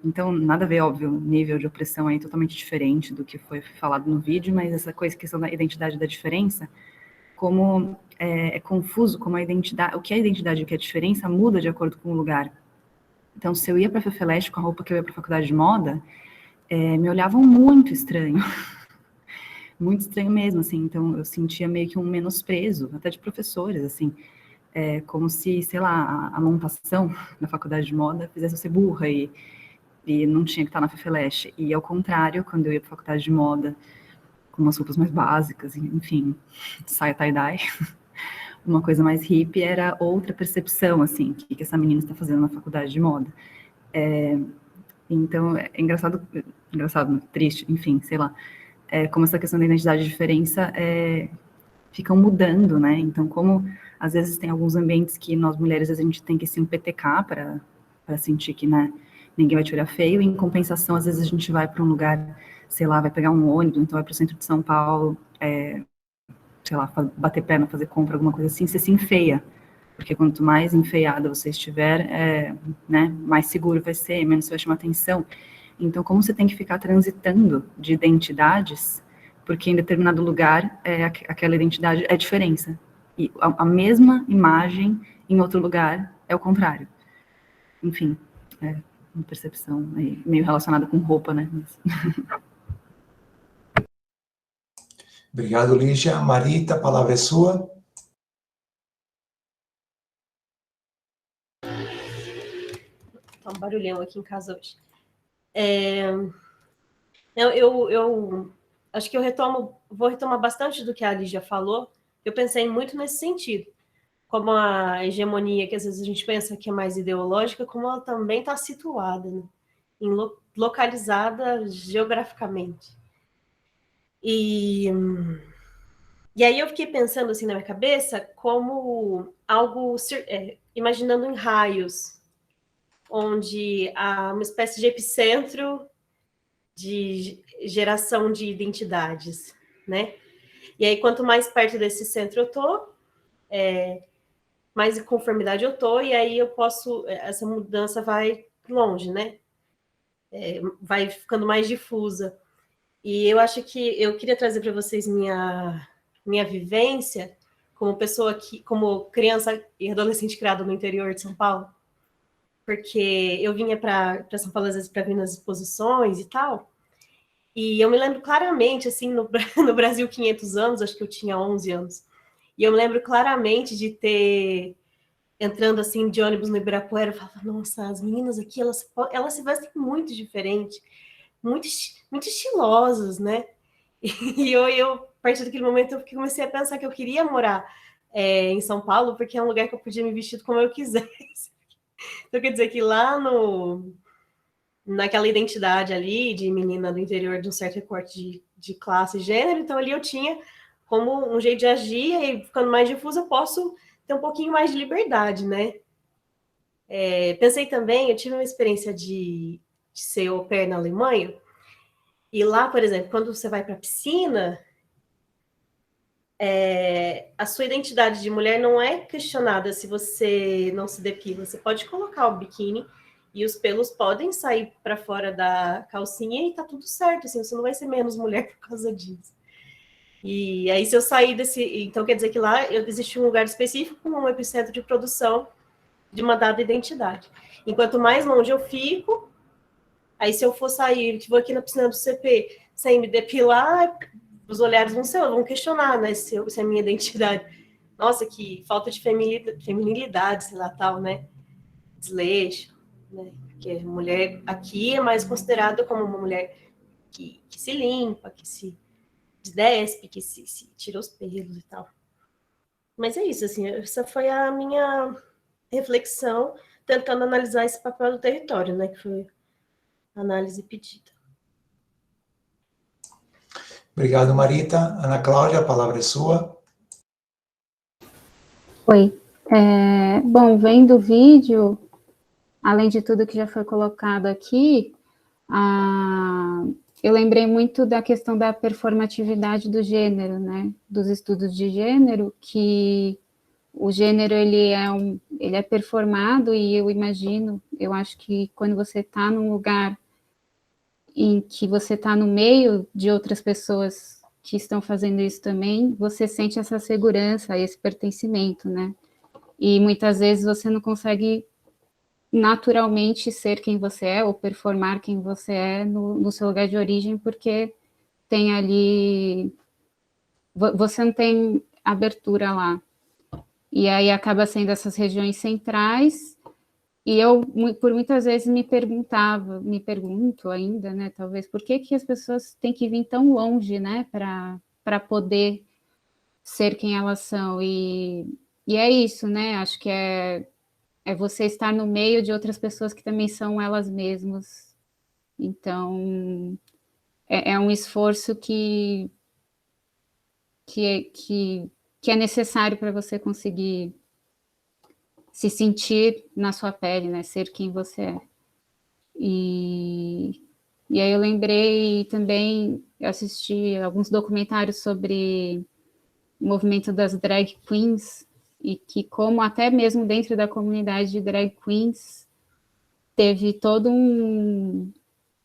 S9: Então, nada a ver, óbvio, o nível de opressão aí totalmente diferente do que foi falado no vídeo, mas essa questão da identidade da diferença, como é confuso, como o que é identidade e o que é diferença muda de acordo com o lugar. Então, se eu ia para a FEFELESH com a roupa que eu ia para a faculdade de moda, me olhavam muito estranho. Muito estranho mesmo, assim. Então, eu sentia meio que um menosprezo, até de professores, assim. Como se, sei lá, a montação na faculdade de moda fizesse eu ser burra e não tinha que estar na FEFELESH. E, ao contrário, quando eu ia para a faculdade de moda, com umas roupas mais básicas, enfim, saia tie-dye, uma coisa mais hippie, era outra percepção, assim, o que essa menina está fazendo na faculdade de moda. Então, é engraçado, triste, enfim, sei lá, como essa questão da identidade e diferença ficam mudando, né? Então, como às vezes tem alguns ambientes que nós mulheres a gente tem que se empetecar para sentir que, né, ninguém vai te olhar feio, e em compensação, às vezes a gente vai para um lugar, sei lá, vai pegar um ônibus, então vai para o centro de São Paulo, sei lá, bater perna, fazer compra, alguma coisa assim, você se enfeia, porque quanto mais enfeiada você estiver, né, mais seguro vai ser, menos você vai chamar atenção. Então, como você tem que ficar transitando de identidades, porque em determinado lugar, aquela identidade é diferença, e a mesma imagem em outro lugar é o contrário. Enfim, uma percepção aí, meio relacionada com roupa, né?
S1: Obrigado, Lígia. Marita, a palavra é sua.
S3: Tá um barulhão aqui em casa hoje. Eu acho que vou retomar bastante do que a Lígia falou. Eu pensei muito nesse sentido. Como a hegemonia, que às vezes a gente pensa que é mais ideológica, como ela também está situada, né? Localizada geograficamente. E aí eu fiquei pensando assim na minha cabeça como algo, imaginando em raios, onde há uma espécie de epicentro de geração de identidades, né? E aí, quanto mais perto desse centro eu tô, mais em conformidade eu tô, e aí essa mudança vai longe, né? Vai ficando mais difusa. E eu acho que eu queria trazer para vocês minha vivência como pessoa como criança e adolescente criada no interior de São Paulo. porque eu vinha para São Paulo, às vezes, para vir nas exposições e tal, e eu me lembro claramente, assim, no Brasil 500 anos, acho que eu tinha 11 anos, e eu me lembro claramente de ter, entrando, assim, de ônibus no Ibirapuera, eu falava, nossa, as meninas aqui, elas se vestem muito diferente, muito estilosas, né? E eu, a partir daquele momento, eu comecei a pensar que eu queria morar em São Paulo, porque é um lugar que eu podia me vestir como eu quisesse. Então, quer dizer que lá naquela identidade ali de menina do interior, de um certo recorte de classe e gênero, então ali eu tinha como um jeito de agir, e ficando mais difuso, eu posso ter um pouquinho mais de liberdade, né? Pensei também, eu tive uma experiência de ser au pair na Alemanha, e lá, por exemplo, quando você vai para a piscina, a sua identidade de mulher não é questionada se você não se depila. Você pode colocar o biquíni e os pelos podem sair para fora da calcinha e tá tudo certo, assim, você não vai ser menos mulher por causa disso. E aí, se eu sair desse... Então, quer dizer que lá existe um lugar específico, um epicentro de produção de uma dada identidade. Enquanto mais longe eu fico, aí se eu for sair, que vou aqui na piscina do CP, sem me depilar, os olhares vão questionar, né, se é a minha identidade. Nossa, que falta de feminilidade, sei lá, tal, né? Desleixo, né? Porque mulher aqui é mais considerada como uma mulher que se limpa, que se despe, que se tira os pelos e tal. Mas é isso, assim, essa foi a minha reflexão, tentando analisar esse papel do território, né, que foi a análise pedida.
S1: Obrigado, Marita. Ana Cláudia, a palavra é sua.
S6: Oi. Bom, vendo o vídeo, além de tudo que já foi colocado aqui, eu lembrei muito da questão da performatividade do gênero, né? Dos estudos de gênero, que o gênero ele é performado, e eu acho que quando você está num lugar em que você está no meio de outras pessoas que estão fazendo isso também, você sente essa segurança, esse pertencimento, né? E muitas vezes você não consegue naturalmente ser quem você é, ou performar quem você é no seu lugar de origem, porque tem ali... Você não tem abertura lá. E aí acaba sendo essas regiões centrais, e eu, por muitas vezes, me pergunto ainda, né, talvez, por que as pessoas têm que vir tão longe, né, para poder ser quem elas são, e é isso, né, acho que é você estar no meio de outras pessoas que também são elas mesmas, então é um esforço que é necessário para você conseguir se sentir na sua pele, né? Ser quem você é. E aí eu lembrei também, eu assisti alguns documentários sobre o movimento das drag queens, e que como até mesmo dentro da comunidade de drag queens teve todo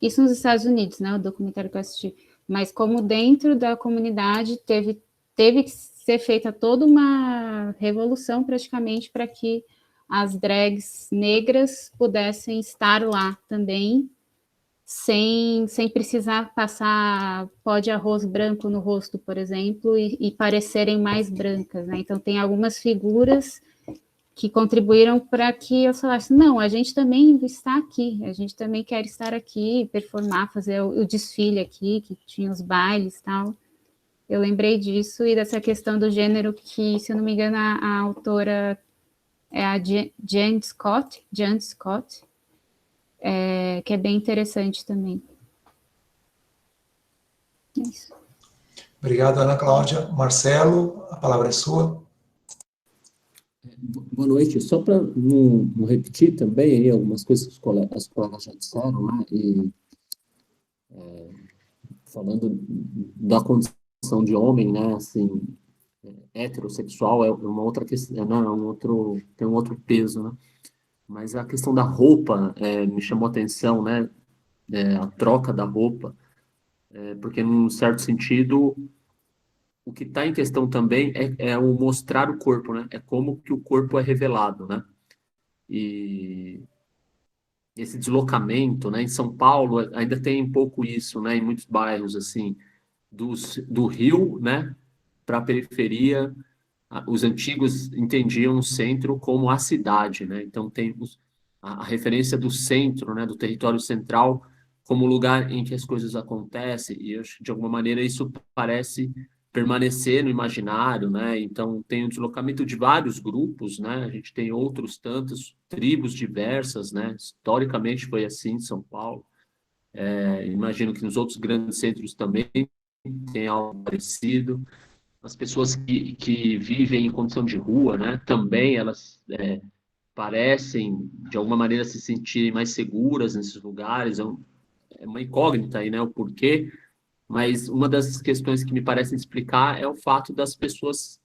S6: isso nos Estados Unidos, né? O documentário que eu assisti. Mas como dentro da comunidade teve que ser feita toda uma revolução praticamente para que as drags negras pudessem estar lá também, sem precisar passar pó de arroz branco no rosto, por exemplo, e parecerem mais brancas, né? Então, tem algumas figuras que contribuíram para que eu falasse, não, a gente também está aqui, a gente também quer estar aqui, performar, fazer o desfile aqui, que tinha os bailes e tal. Eu lembrei disso e dessa questão do gênero que, se eu não me engano, a autora é a Jan Scott, que é bem interessante também. É isso.
S1: Obrigado, Ana Cláudia. Marcelo, a palavra é sua.
S10: Boa noite. Só para não repetir também aí algumas coisas que as colegas já disseram, né? E falando da condição de homem, né? Assim, heterossexual é uma outra questão, né? Tem um outro peso, né? Mas a questão da roupa me chamou a atenção, né? A troca da roupa, porque, num certo sentido, o que está em questão também é o mostrar o corpo, né? É como que o corpo é revelado, né? E esse deslocamento, né? Em São Paulo ainda tem um pouco isso, né? Em muitos bairros, assim, do Rio, né? Para a periferia, os antigos entendiam o centro como a cidade, né? Então tem a referência do centro, né? Do território central como lugar em que as coisas acontecem, e eu, de alguma maneira isso parece permanecer no imaginário, né? Então tem o deslocamento de vários grupos, né? A gente tem outros tantos tribos diversas, né? Historicamente foi assim em São Paulo. Imagino que nos outros grandes centros também tem algo parecido. As pessoas que vivem em condição de rua, né? Também elas parecem de alguma maneira se sentirem mais seguras nesses lugares. É uma incógnita aí, né? O porquê. Mas uma das questões que me parecem explicar é o fato das pessoas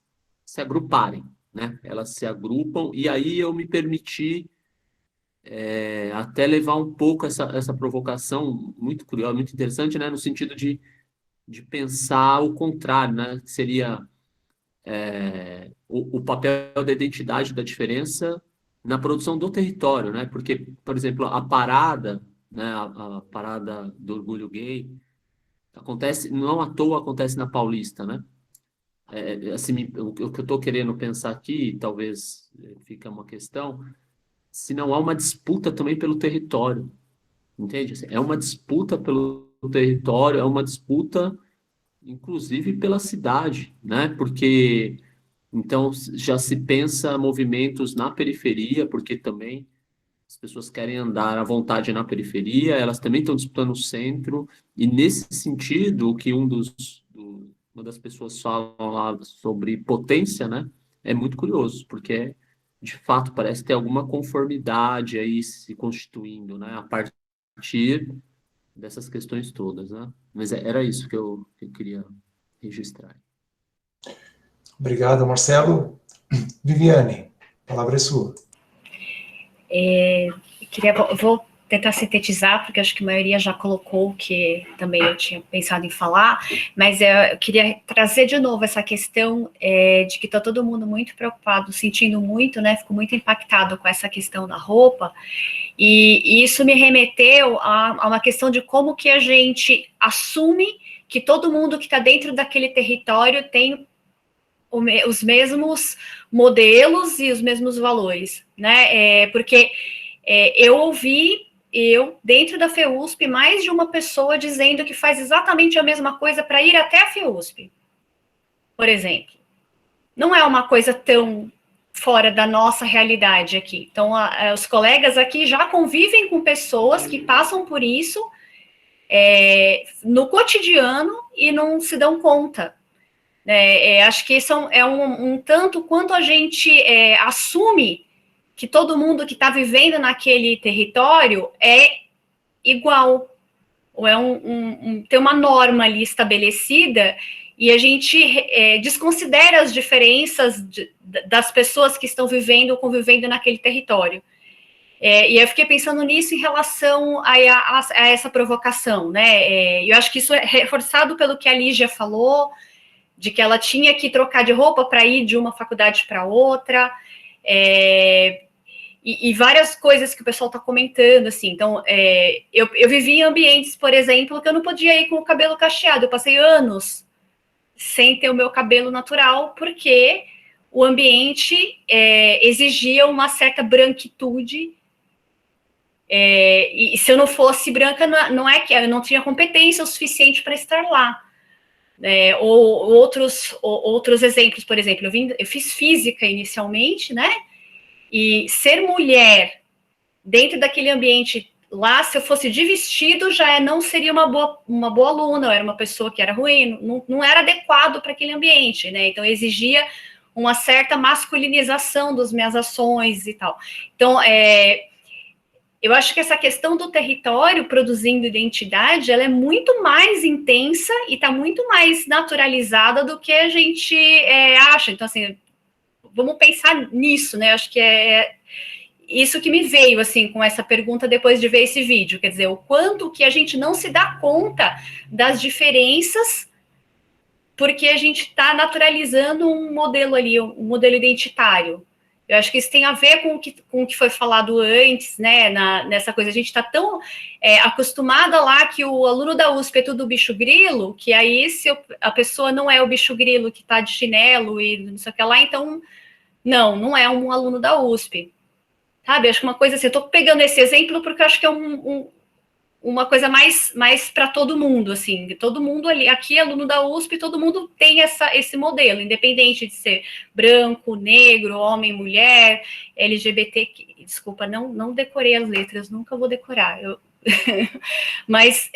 S10: se agruparem, né? Elas se agrupam, e aí eu me permiti até levar um pouco essa provocação muito curiosa, muito interessante, né? No sentido de pensar o contrário, né? Que seria o papel da identidade da diferença na produção do território, né? Porque, por exemplo, a parada, né? A parada do orgulho gay acontece, não à toa acontece na Paulista, né? Assim, o que eu estou querendo pensar aqui, talvez fica uma questão, se não há uma disputa também pelo território, entende? Assim, é uma disputa pelo território, é uma disputa, inclusive, pela cidade, né? Porque então já se pensa movimentos na periferia, porque também as pessoas querem andar à vontade na periferia, elas também estão disputando o centro, e nesse sentido, o que uma das pessoas falam lá sobre potência, né, é muito curioso, porque de fato parece ter alguma conformidade aí se constituindo, né, a partir dessas questões todas, né? Mas era isso que eu queria registrar.
S1: Obrigado, Marcelo. Viviane, a palavra é sua.
S11: Vou tentar sintetizar, porque acho que a maioria já colocou o que também eu tinha pensado em falar, mas eu queria trazer de novo essa questão de que está todo mundo muito preocupado, sentindo muito, né? Fico muito impactado com essa questão da roupa, e isso me remeteu a uma questão de como que a gente assume que todo mundo que está dentro daquele território tem os mesmos modelos e os mesmos valores, né? Porque eu ouvi, dentro da FEUSP, mais de uma pessoa dizendo que faz exatamente a mesma coisa para ir até a FEUSP, por exemplo. Não é uma coisa tão fora da nossa realidade aqui. Então, os colegas aqui já convivem com pessoas que passam por isso no cotidiano e não se dão conta. Acho que isso é um tanto quanto a gente assume que todo mundo que está vivendo naquele território é igual, ou tem uma norma ali estabelecida, e a gente desconsidera as diferenças das pessoas que estão vivendo ou convivendo naquele território. E eu fiquei pensando nisso em relação a essa provocação, né? Eu acho que isso é reforçado pelo que a Lígia falou, de que ela tinha que trocar de roupa para ir de uma faculdade para outra, e várias coisas que o pessoal está comentando, assim. Então, eu vivi em ambientes, por exemplo, que eu não podia ir com o cabelo cacheado. Eu passei anos sem ter o meu cabelo natural, porque o ambiente exigia uma certa branquitude, e se eu não fosse branca, não é que eu não tinha competência o suficiente para estar lá. Ou outros exemplos, por exemplo, eu fiz física inicialmente, né? E ser mulher dentro daquele ambiente lá, se eu fosse de vestido, já não seria uma boa aluna, eu era uma pessoa que era ruim, não era adequado para aquele ambiente, né? Então exigia uma certa masculinização das minhas ações e tal. Então, eu acho que essa questão do território produzindo identidade, ela é muito mais intensa e está muito mais naturalizada do que a gente acha. Então, assim, vamos pensar nisso, né? Acho que é isso que me veio, assim, com essa pergunta depois de ver esse vídeo. Quer dizer, o quanto que a gente não se dá conta das diferenças porque a gente está naturalizando um modelo ali, um modelo identitário. Eu acho que isso tem a ver com o que foi falado antes, né, nessa coisa. A gente está tão acostumada lá que o aluno da USP é tudo bicho grilo, que aí se a pessoa não é o bicho grilo que está de chinelo e não sei o que lá, então não é um aluno da USP. Sabe, acho que uma coisa assim, eu estou pegando esse exemplo porque eu acho que é uma coisa mais para todo mundo, assim, todo mundo ali, aqui aluno da USP, todo mundo tem esse modelo, independente de ser branco, negro, homem, mulher, LGBT, desculpa, não decorei as letras, nunca vou decorar, mas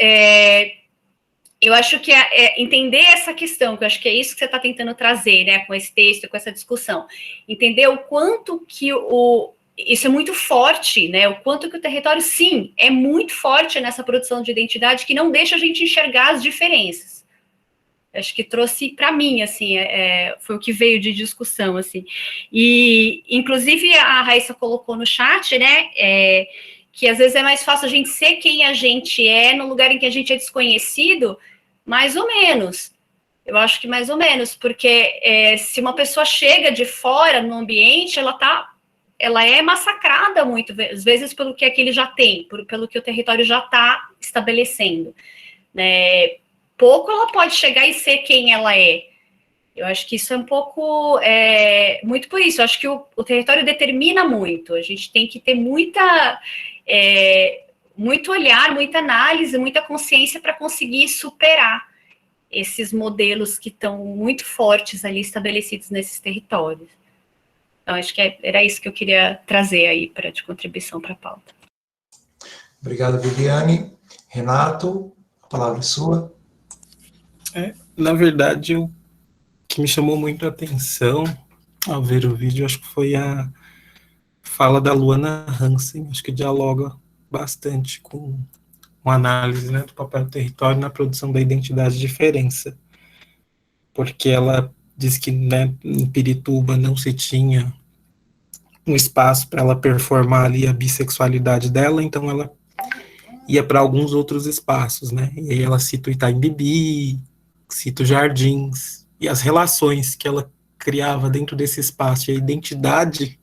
S11: eu acho que entender essa questão, que eu acho que é isso que você está tentando trazer, né, com esse texto, com essa discussão, entender o quanto que isso é muito forte, né? O quanto que o território, sim, é muito forte nessa produção de identidade que não deixa a gente enxergar as diferenças. Acho que trouxe para mim, assim, foi o que veio de discussão, assim. E, inclusive, a Raíssa colocou no chat, né? Que às vezes é mais fácil a gente ser quem a gente é no lugar em que a gente é desconhecido, mais ou menos. Eu acho que mais ou menos, porque se uma pessoa chega de fora no ambiente, ela é massacrada muitas vezes pelo que aquele já tem, pelo que o território já está estabelecendo. Né? Pouco ela pode chegar e ser quem ela é. Eu acho que isso é um pouco, muito por isso. Eu acho que o território determina muito. A gente tem que ter muito olhar, muita análise, muita consciência para conseguir superar esses modelos que estão muito fortes ali estabelecidos nesses territórios. Então, acho que era isso que eu queria trazer aí de contribuição para a pauta.
S1: Obrigado, Viviane. Renato, a palavra é sua.
S12: Na verdade, o que me chamou muito a atenção ao ver o vídeo, acho que foi a fala da Luana Hansen, acho que dialoga bastante com uma análise, né, do papel do território na produção da identidade de diferença. Porque ela diz que, né, em Pirituba não se tinha um espaço para ela performar ali a bissexualidade dela, então ela ia para alguns outros espaços, né? E aí ela cita o Itaim Bibi, cita os jardins, e as relações que ela criava dentro desse espaço, e a identidade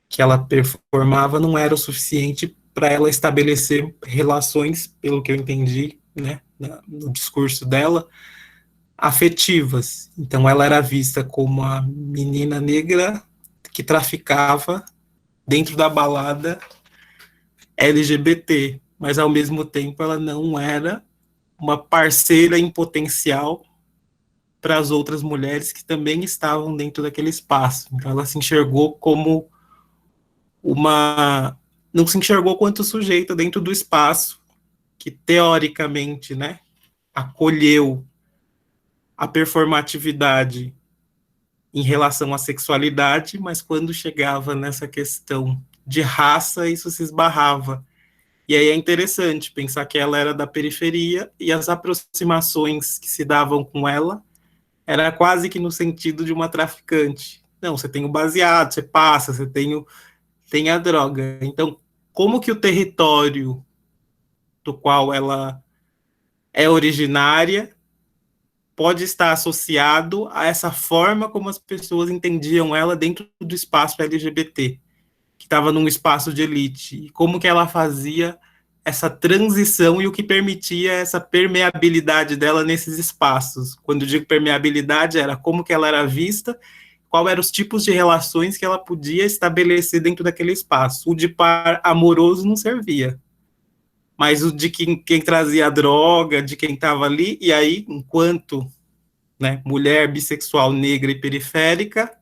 S12: que ela performava não era o suficiente para ela estabelecer relações, pelo que eu entendi, né, no discurso dela, afetivas. Então ela era vista como a menina negra que traficava dentro da balada LGBT, mas ao mesmo tempo ela não era uma parceira em potencial para as outras mulheres que também estavam dentro daquele espaço. Então ela se enxergou como não se enxergou quanto sujeita dentro do espaço que teoricamente, né, acolheu a performatividade em relação à sexualidade, mas quando chegava nessa questão de raça, isso se esbarrava. E aí é interessante pensar que ela era da periferia e as aproximações que se davam com ela era quase que no sentido de uma traficante. Não, você tem o baseado, você passa, você tem a droga. Então, como que o território do qual ela é originária pode estar associado a essa forma como as pessoas entendiam ela dentro do espaço LGBT, que estava num espaço de elite, e como que ela fazia essa transição e o que permitia essa permeabilidade dela nesses espaços. Quando eu digo permeabilidade, era como que ela era vista, qual eram os tipos de relações que ela podia estabelecer dentro daquele espaço. O de par amoroso não servia, mas o de quem trazia a droga, de quem estava ali, e aí, enquanto, né, mulher bissexual, negra e periférica,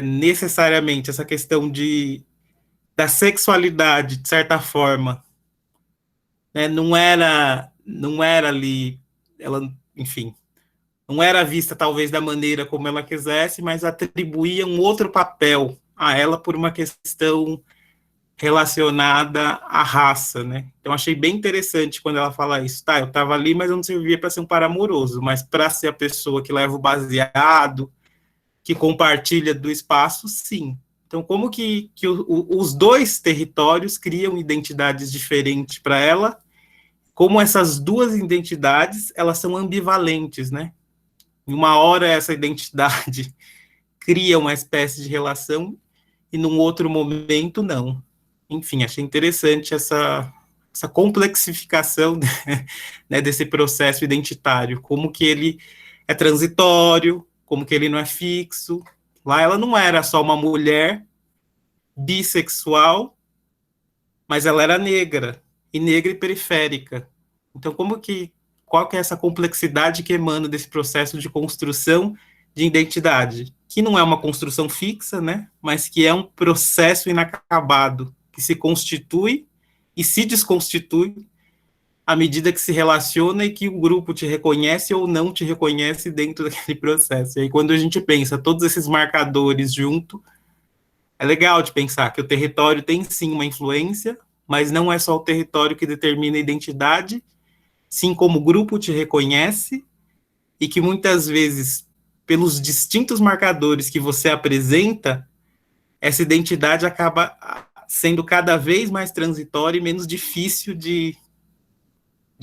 S12: necessariamente essa questão da sexualidade, de certa forma, né, não era ali, ela, enfim, não era vista talvez da maneira como ela quisesse, mas atribuía um outro papel a ela por uma questão relacionada à raça, né? Então achei bem interessante quando ela fala isso. Tá, eu estava ali, mas eu não servia para ser um par amoroso, mas para ser a pessoa que leva o baseado, que compartilha do espaço, sim. Então, como que os dois territórios criam identidades diferentes para ela, como essas duas identidades, elas são ambivalentes, né? Em uma hora essa identidade cria uma espécie de relação e num outro momento não. Enfim, achei interessante essa complexificação né, desse processo identitário, como que ele é transitório, como que ele não é fixo. Lá ela não era só uma mulher bissexual, mas ela era negra e periférica. Então, qual que é essa complexidade que emana desse processo de construção de identidade? Que não é uma construção fixa, né? Mas que é um processo inacabado, que se constitui e se desconstitui à medida que se relaciona e que o grupo te reconhece ou não te reconhece dentro daquele processo. E aí, quando a gente pensa todos esses marcadores junto, é legal de pensar que o território tem sim uma influência, mas não é só o território que determina a identidade, sim como o grupo te reconhece, e que muitas vezes, pelos distintos marcadores que você apresenta, essa identidade acaba sendo cada vez mais transitória e menos difícil de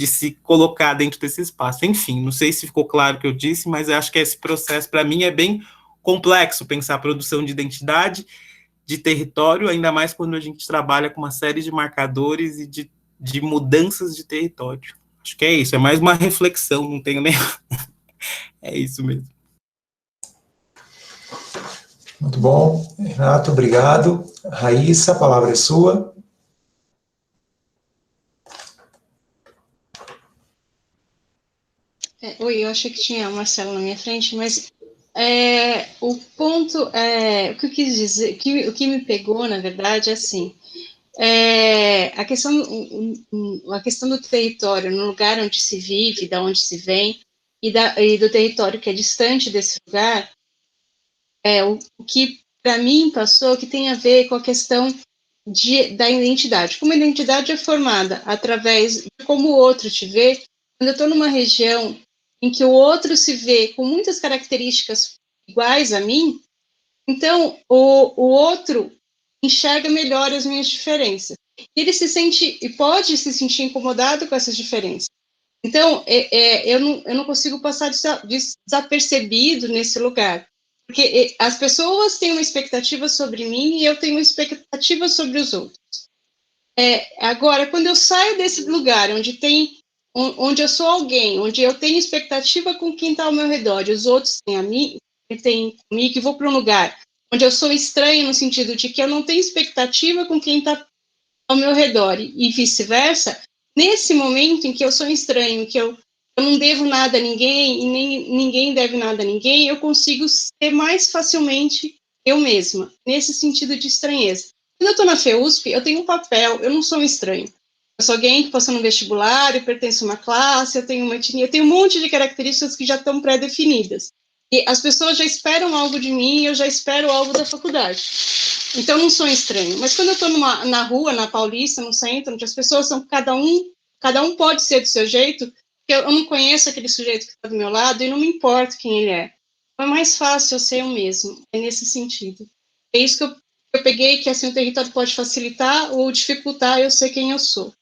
S12: se colocar dentro desse espaço. Enfim, não sei se ficou claro o que eu disse, mas eu acho que esse processo, para mim, é bem complexo, pensar a produção de identidade, de território, ainda mais quando a gente trabalha com uma série de marcadores e de mudanças de território. Acho que é isso, é mais uma reflexão, não tenho nem... É isso mesmo.
S1: Muito bom. Renato, obrigado. Raíssa, a palavra é sua.
S4: Oi, eu achei que tinha a Marcela na minha frente, mas o ponto, o que eu quis dizer, o que me pegou, na verdade, é assim, a questão do território, no lugar onde se vive, da onde se vem, e do território que é distante desse lugar, o que para mim passou, que tem a ver com a questão da identidade. Como a identidade é formada através de como o outro te vê, quando eu estou numa região em que o outro se vê com muitas características iguais a mim, então o outro enxerga melhor as minhas diferenças. Ele se sente, e pode se sentir incomodado com essas diferenças. Então, eu não consigo passar desapercebido nesse lugar, porque as pessoas têm uma expectativa sobre mim e eu tenho uma expectativa sobre os outros. Agora, quando eu saio desse lugar onde eu sou alguém, onde eu tenho expectativa com quem está ao meu redor, e os outros têm comigo, e vou para um lugar onde eu sou estranho no sentido de que eu não tenho expectativa com quem está ao meu redor, e vice-versa, nesse momento em que eu sou estranho, que eu não devo nada a ninguém, e nem ninguém deve nada a ninguém, eu consigo ser mais facilmente eu mesma, nesse sentido de estranheza. Quando eu estou na FEUSP, eu tenho um papel, eu não sou um estranho. Eu sou alguém que passou no vestibular, eu pertenço a uma classe, eu tenho uma etnia, eu tenho um monte de características que já estão pré-definidas. E as pessoas já esperam algo de mim, eu já espero algo da faculdade. Então, eu não sou estranho. Mas quando eu estou na rua, na Paulista, no centro, onde as pessoas são, cada um pode ser do seu jeito, porque eu não conheço aquele sujeito que está do meu lado e não me importa quem ele é. Então, é mais fácil eu ser eu mesmo, é nesse sentido. É isso que eu peguei, que assim, o território pode facilitar ou dificultar eu ser quem eu sou.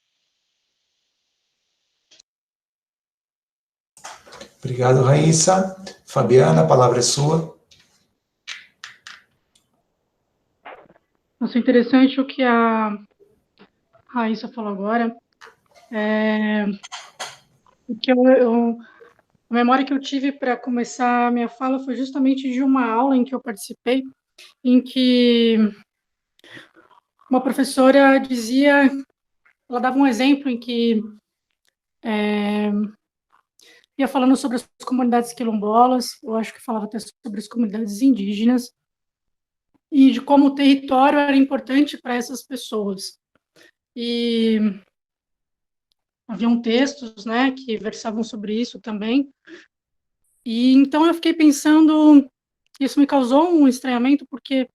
S1: Obrigado, Raíssa. Fabiana, a palavra é sua.
S13: Nossa, interessante o que a Raíssa falou agora. A memória que eu tive para começar a minha fala foi justamente de uma aula em que eu participei, em que uma professora dizia, ela dava um exemplo em que ia falando sobre as comunidades quilombolas, eu acho que falava até sobre as comunidades indígenas, e de como o território era importante para essas pessoas. E haviam textos, né, que versavam sobre isso também. E então eu fiquei pensando, isso me causou um estranhamento, porque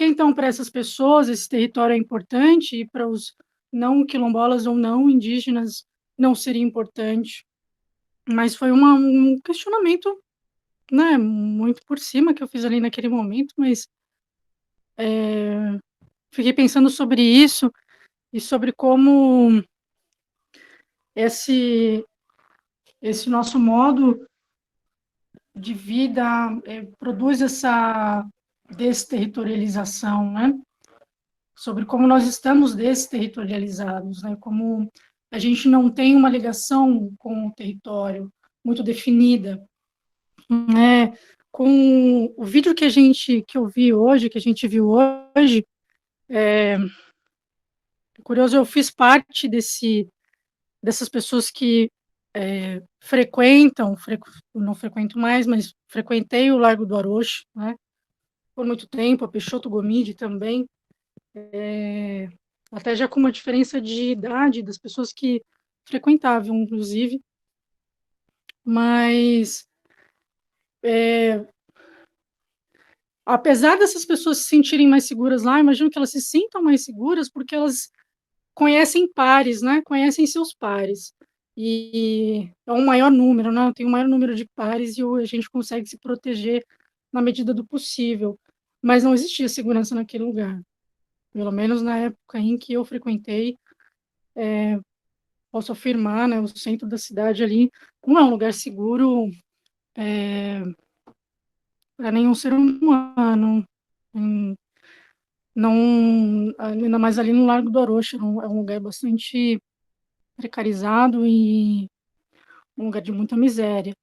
S13: então para essas pessoas esse território é importante e para os não quilombolas ou não indígenas não seria importante? Mas foi um questionamento, né, muito por cima que eu fiz ali naquele momento, mas fiquei pensando sobre isso e sobre como esse nosso modo de vida produz essa desterritorialização, né? Sobre como nós estamos desterritorializados, né? Como a gente não tem uma ligação com o território muito definida, né? Com o vídeo que eu vi hoje, que a gente viu hoje, curioso, eu fiz parte dessas pessoas que não frequento mais, mas frequentei o Largo do Arocho, né? Por muito tempo, a Peixoto Gomide também, até já com uma diferença de idade das pessoas que frequentavam, inclusive, mas apesar dessas pessoas se sentirem mais seguras lá, imagino que elas se sintam mais seguras porque elas conhecem pares, né? Conhecem seus pares. E é um maior número, né? Tem um maior número de pares e a gente consegue se proteger na medida do possível. Mas não existia segurança naquele lugar. Pelo menos na época em que eu frequentei, posso afirmar, né? O centro da cidade ali não é um lugar seguro para nenhum ser humano. Não, ainda mais ali no Largo do Arocho, é um lugar bastante precarizado e um lugar de muita miséria,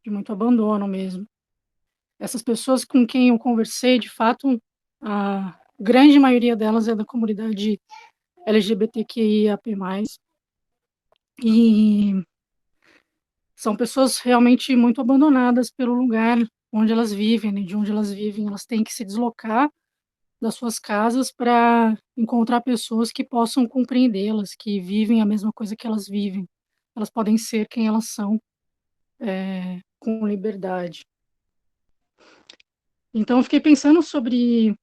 S13: de muito abandono mesmo. Essas pessoas com quem eu conversei, de fato, a grande maioria delas é da comunidade LGBTQIAP+, e são pessoas realmente muito abandonadas pelo lugar onde elas vivem, né, de onde elas vivem. Elas têm que se deslocar das suas casas para encontrar pessoas que possam compreendê-las, que vivem a mesma coisa que elas vivem. Elas podem ser quem elas são, com liberdade. Então, eu fiquei pensando sobre,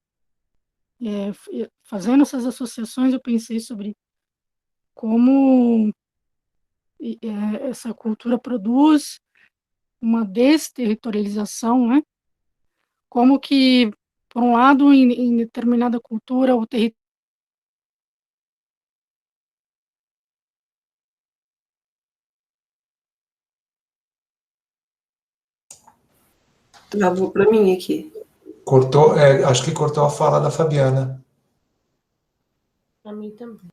S13: fazendo essas associações, eu pensei sobre como essa cultura produz uma desterritorialização, né? Como que, por um lado, em determinada cultura, o território
S2: Travou para mim aqui.
S1: Cortou, acho que cortou a fala da Fabiana.
S3: Para mim também.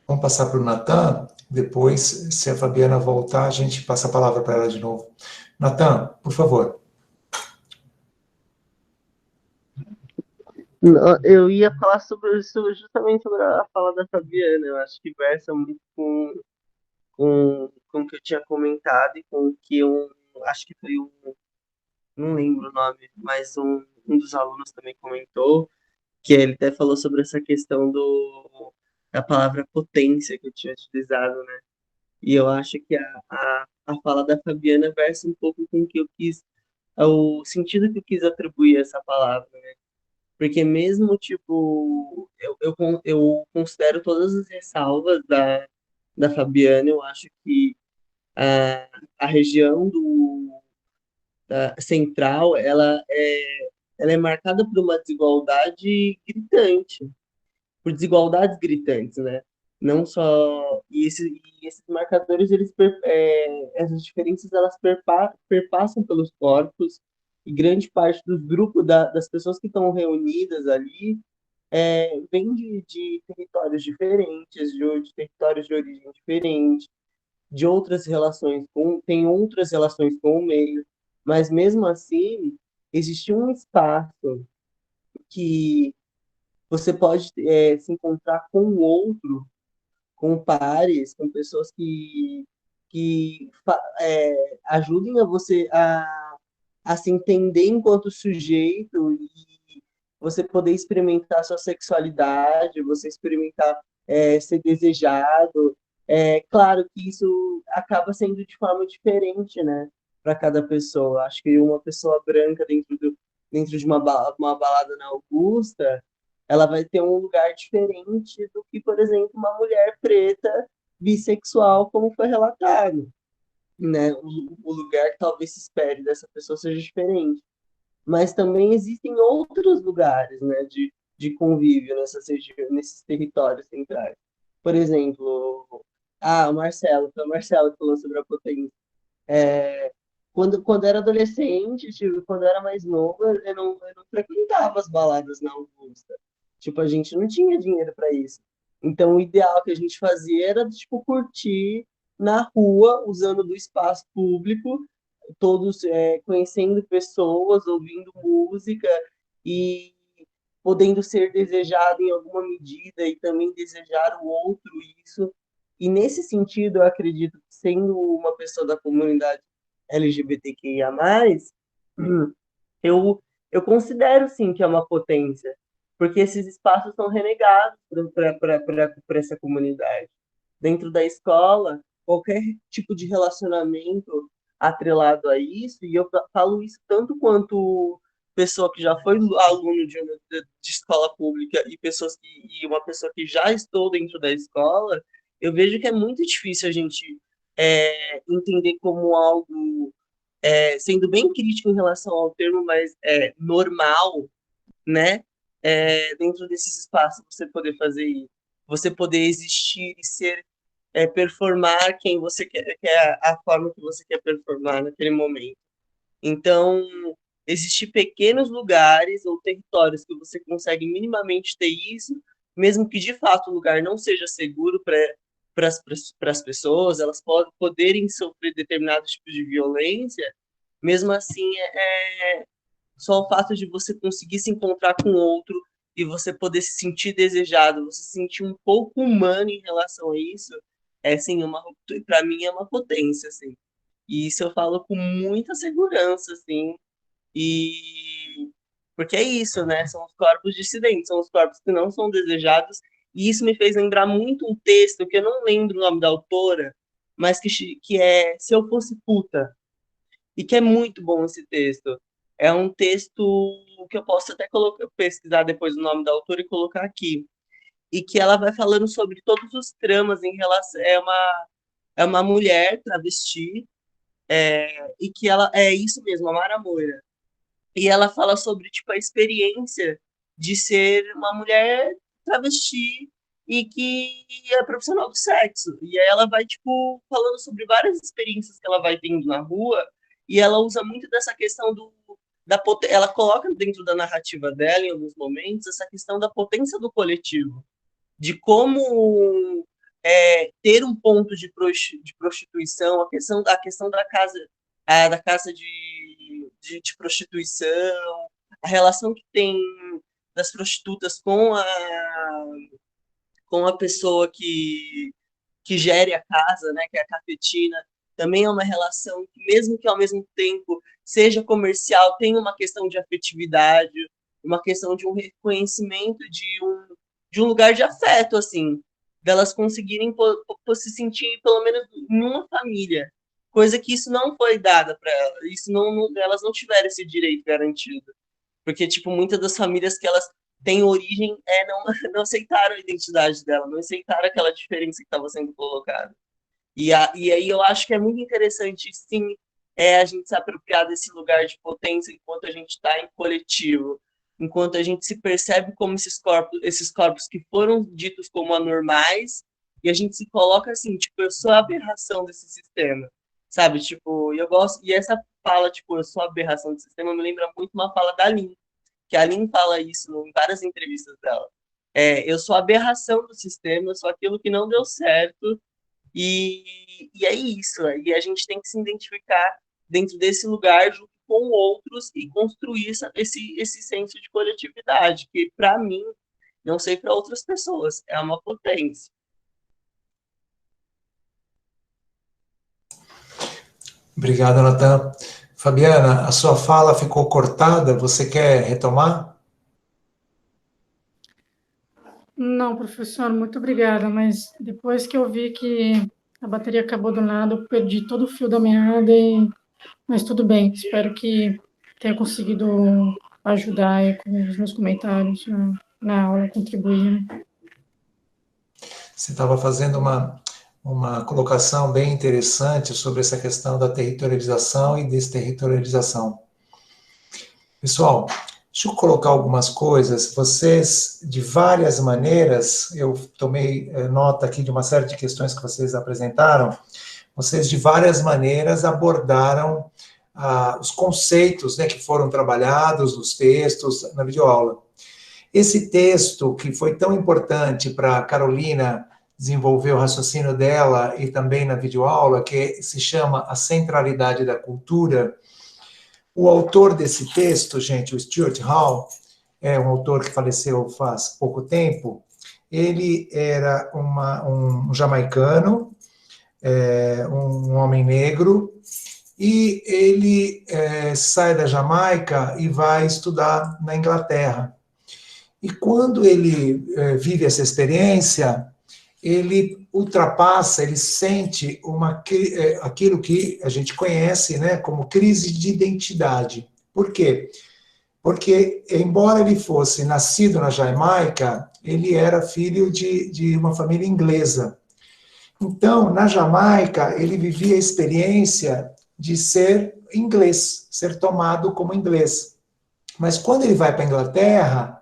S1: Vamos passar para o Natan, depois, se a Fabiana voltar, a gente passa a palavra para ela de novo. Natan, por favor.
S5: Não, eu ia falar sobre isso, justamente sobre a fala da Fabiana. Eu acho que versa muito com o que eu tinha comentado e com o que acho que foi não lembro o nome, mas um dos alunos também comentou, que ele até falou sobre essa questão da palavra potência que eu tinha utilizado, né? E eu acho que a fala da Fabiana versa um pouco com o que eu quis, o sentido que eu quis atribuir a essa palavra, né? Porque mesmo, tipo, eu considero todas as ressalvas da Fabiana, eu acho que a região da central, ela é marcada por uma desigualdade gritante, por desigualdades gritantes, né? Não só... E esses marcadores, essas diferenças, elas perpassam pelos corpos, e grande parte dos grupos das pessoas que estão reunidas ali vem de territórios diferentes, de territórios de origem diferente, de outras relações tem outras relações com o meio, mas mesmo assim existe um espaço que você pode se encontrar com o outro, com pares, com pessoas que ajudem a você a se entender enquanto sujeito e você poder experimentar sua sexualidade, você experimentar ser desejado. Claro que isso acaba sendo de forma diferente, né, para cada pessoa. Acho que uma pessoa branca dentro de uma balada na Augusta, ela vai ter um lugar diferente do que, por exemplo, uma mulher preta bissexual, como foi relatado, né? O lugar que talvez se espere dessa pessoa seja diferente. mas também existem outros lugares, né, de convívio nesses territórios centrais. Por exemplo, o Marcelo, foi o Marcelo que falou sobre a potência. Quando eu era adolescente, tipo, quando eu era mais novo, eu não frequentava as baladas na Augusta. Tipo, a gente não tinha dinheiro para isso. Então, o ideal que a gente fazia era, tipo, curtir na rua, usando do espaço público, todos conhecendo pessoas, ouvindo música e podendo ser desejado em alguma medida e também desejar o outro isso. E nesse sentido, eu acredito que sendo uma pessoa da comunidade LGBTQIA+, eu considero sim que é uma potência, porque esses espaços são renegados para essa comunidade. Dentro da escola, qualquer tipo de relacionamento atrelado a isso, e eu falo isso tanto quanto pessoa que já foi aluno de escola pública e uma pessoa que já estou dentro da escola, eu vejo que é muito difícil a gente entender como algo, sendo bem crítico em relação ao termo, mas normal, né? Dentro desses espaços, você poder fazer isso, você poder existir e ser, performar quem você quer, a forma que você quer performar naquele momento. Então, existir pequenos lugares ou territórios que você consegue minimamente ter isso, mesmo que de fato o lugar não seja seguro para as pessoas, elas poderem sofrer determinados tipos de violência, mesmo assim, só o fato de você conseguir se encontrar com outro e você poder se sentir desejado, você se sentir um pouco humano em relação a isso, assim, para mim é uma potência, assim. E isso eu falo com muita segurança, assim, porque é isso, né? São os corpos dissidentes, são os corpos que não são desejados, e isso me fez lembrar muito um texto, que eu não lembro o nome da autora, mas que é Se Eu Fosse Puta, e que é muito bom esse texto. É um texto que eu posso até pesquisar depois o nome da autora e colocar aqui, e que ela vai falando sobre todos os tramas em relação... É uma mulher travesti, e que ela... É isso mesmo, a Mara Moira. E ela fala sobre, tipo, a experiência de ser uma mulher travesti e que é profissional do sexo. E aí ela vai, tipo, falando sobre várias experiências que ela vai tendo na rua, e ela usa muito dessa questão ela coloca dentro da narrativa dela, em alguns momentos, essa questão da potência do coletivo, de como ter um ponto de prostituição, a questão da casa de prostituição, a relação que tem das prostitutas com a pessoa que gere a casa, né, que é a cafetina, também é uma relação que, mesmo que ao mesmo tempo seja comercial, tem uma questão de afetividade, uma questão de um reconhecimento de um lugar de afeto, assim, delas conseguirem se sentir pelo menos numa família, coisa que isso não foi dada para elas, elas não tiveram esse direito garantido, porque, tipo, muitas das famílias que elas têm origem não aceitaram a identidade dela, não aceitaram aquela diferença que estava sendo colocada. E aí eu acho que é muito interessante, sim, a gente se apropriar desse lugar de potência enquanto a gente está em coletivo, enquanto a gente se percebe como esses corpos que foram ditos como anormais, e a gente se coloca assim, tipo, eu sou a aberração desse sistema, sabe? Tipo, eu gosto, e essa fala, tipo, eu sou a aberração desse sistema, me lembra muito uma fala da Lin, que a Lin fala isso em várias entrevistas dela. Eu sou a aberração do sistema, eu sou aquilo que não deu certo, e é isso, e a gente tem que se identificar dentro desse lugar junto com outros e construir esse senso de coletividade, que para mim, não sei para outras pessoas, é uma potência.
S1: Obrigado, Natan. Fabiana, a sua fala ficou cortada, você quer retomar?
S13: Não, professor, muito obrigada, mas depois que eu vi que a bateria acabou do nada, eu perdi todo o fio da meada, mas tudo bem, espero que tenha conseguido ajudar aí com os meus comentários na aula, contribuir, né?
S1: Você estava fazendo uma colocação bem interessante sobre essa questão da territorialização e desterritorialização. Pessoal, deixa eu colocar algumas coisas. Vocês, de várias maneiras, eu tomei nota aqui de uma série de questões que vocês apresentaram, vocês, de várias maneiras, abordaram os conceitos, né, que foram trabalhados nos textos, na videoaula. Esse texto, que foi tão importante para a Carolina desenvolver o raciocínio dela e também na videoaula, que se chama A Centralidade da Cultura, o autor desse texto, gente, o Stuart Hall, é um autor que faleceu faz pouco tempo, ele era um jamaicano, um homem negro, e ele sai da Jamaica e vai estudar na Inglaterra. E quando ele vive essa experiência, ele ultrapassa, ele sente aquilo que a gente conhece, né, como crise de identidade. Por quê? Porque, embora ele fosse nascido na Jamaica, ele era filho de uma família inglesa. Então, na Jamaica, ele vivia a experiência de ser inglês, ser tomado como inglês. Mas quando ele vai para a Inglaterra,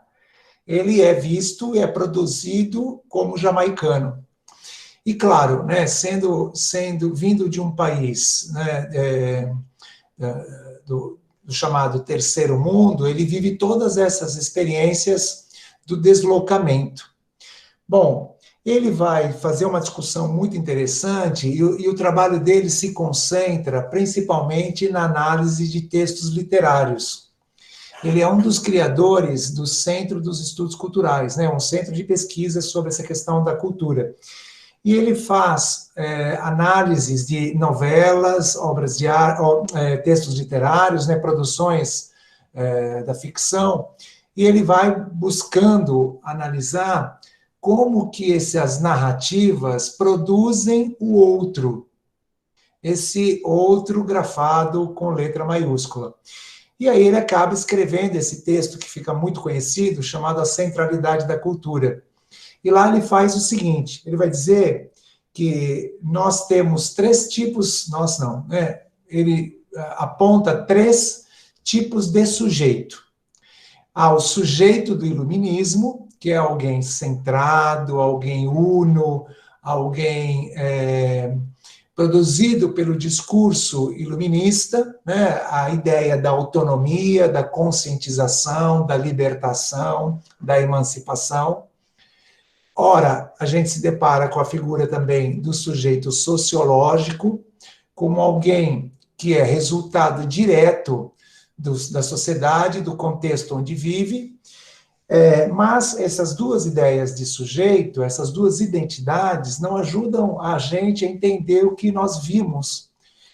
S1: ele é visto e é produzido como jamaicano. E claro, né, vindo de um país, né, do chamado terceiro mundo, ele vive todas essas experiências do deslocamento. Bom, ele vai fazer uma discussão muito interessante e o trabalho dele se concentra principalmente na análise de textos literários. Ele é um dos criadores do Centro dos Estudos Culturais, né, um centro de pesquisa sobre essa questão da cultura. E ele faz análises de novelas, obras de arte, textos literários, né, produções da ficção, e ele vai buscando analisar como que essas narrativas produzem o outro, esse outro grafado com letra maiúscula. E aí ele acaba escrevendo esse texto que fica muito conhecido, chamado A Centralidade da Cultura. E lá ele faz o seguinte, ele vai dizer que nós temos ele aponta 3 tipos de sujeito. Há o sujeito do iluminismo, que é alguém centrado, alguém uno, alguém produzido pelo discurso iluminista, né, a ideia da autonomia, da conscientização, da libertação, da emancipação. Ora, a gente se depara com a figura também do sujeito sociológico, como alguém que é resultado direto da sociedade, do contexto onde vive, mas essas 2 ideias de sujeito, essas 2 identidades, não ajudam a gente a entender o que nós vimos.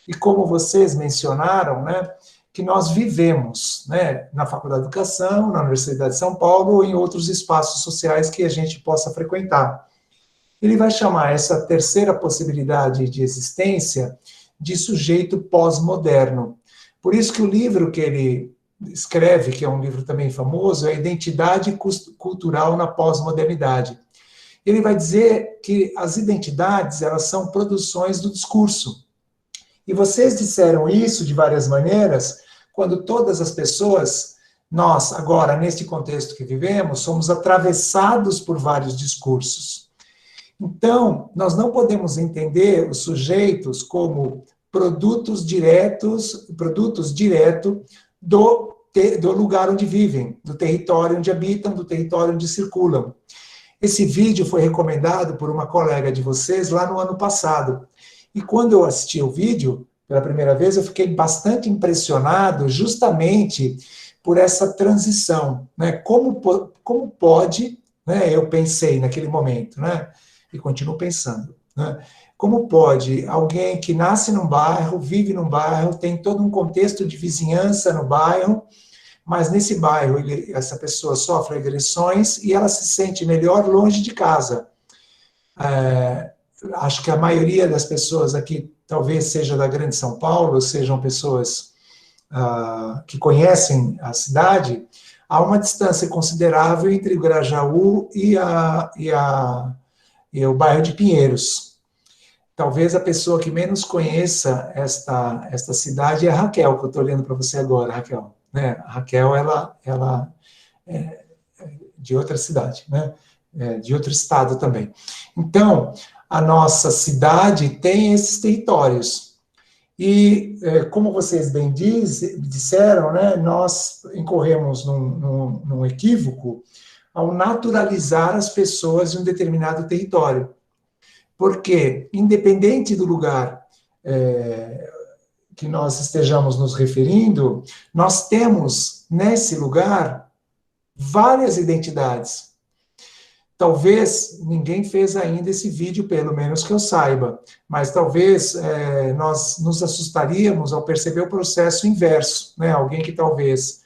S1: E como vocês mencionaram, né, que nós vivemos, né, na Faculdade de Educação, na Universidade de São Paulo, ou em outros espaços sociais que a gente possa frequentar. Ele vai chamar essa terceira possibilidade de existência de sujeito pós-moderno. Por isso que o livro que ele escreve, que é um livro também famoso, é Identidade Cultural na Pós-Modernidade. Ele vai dizer que as identidades, elas são produções do discurso. E vocês disseram isso de várias maneiras, quando todas as pessoas, nós, agora, neste contexto que vivemos, somos atravessados por vários discursos. Então, nós não podemos entender os sujeitos como produtos direto do lugar onde vivem, do território onde habitam, do território onde circulam. Esse vídeo foi recomendado por uma colega de vocês lá no ano passado. E quando eu assisti o vídeo, pela primeira vez, eu fiquei bastante impressionado justamente por essa transição, né? Como pode, né? Eu pensei naquele momento, né? E continuo pensando, né? Como pode alguém que nasce num bairro, vive num bairro, tem todo um contexto de vizinhança no bairro, mas nesse bairro essa pessoa sofre agressões e ela se sente melhor longe de casa. Acho que a maioria das pessoas aqui, talvez seja da Grande São Paulo, sejam pessoas que conhecem a cidade, há uma distância considerável entre o Grajaú e o bairro de Pinheiros. Talvez a pessoa que menos conheça esta cidade é a Raquel, que eu estou olhando para você agora, Raquel. né? A Raquel, ela é de outra cidade, né? De outro estado também. Então, a nossa cidade tem esses territórios. E, como vocês bem disseram, né, nós incorremos num equívoco ao naturalizar as pessoas em um determinado território. Porque, independente do lugar que nós estejamos nos referindo, nós temos, nesse lugar, várias identidades. Talvez ninguém fez ainda esse vídeo, pelo menos que eu saiba, mas talvez nós nos assustaríamos ao perceber o processo inverso, né? Alguém que talvez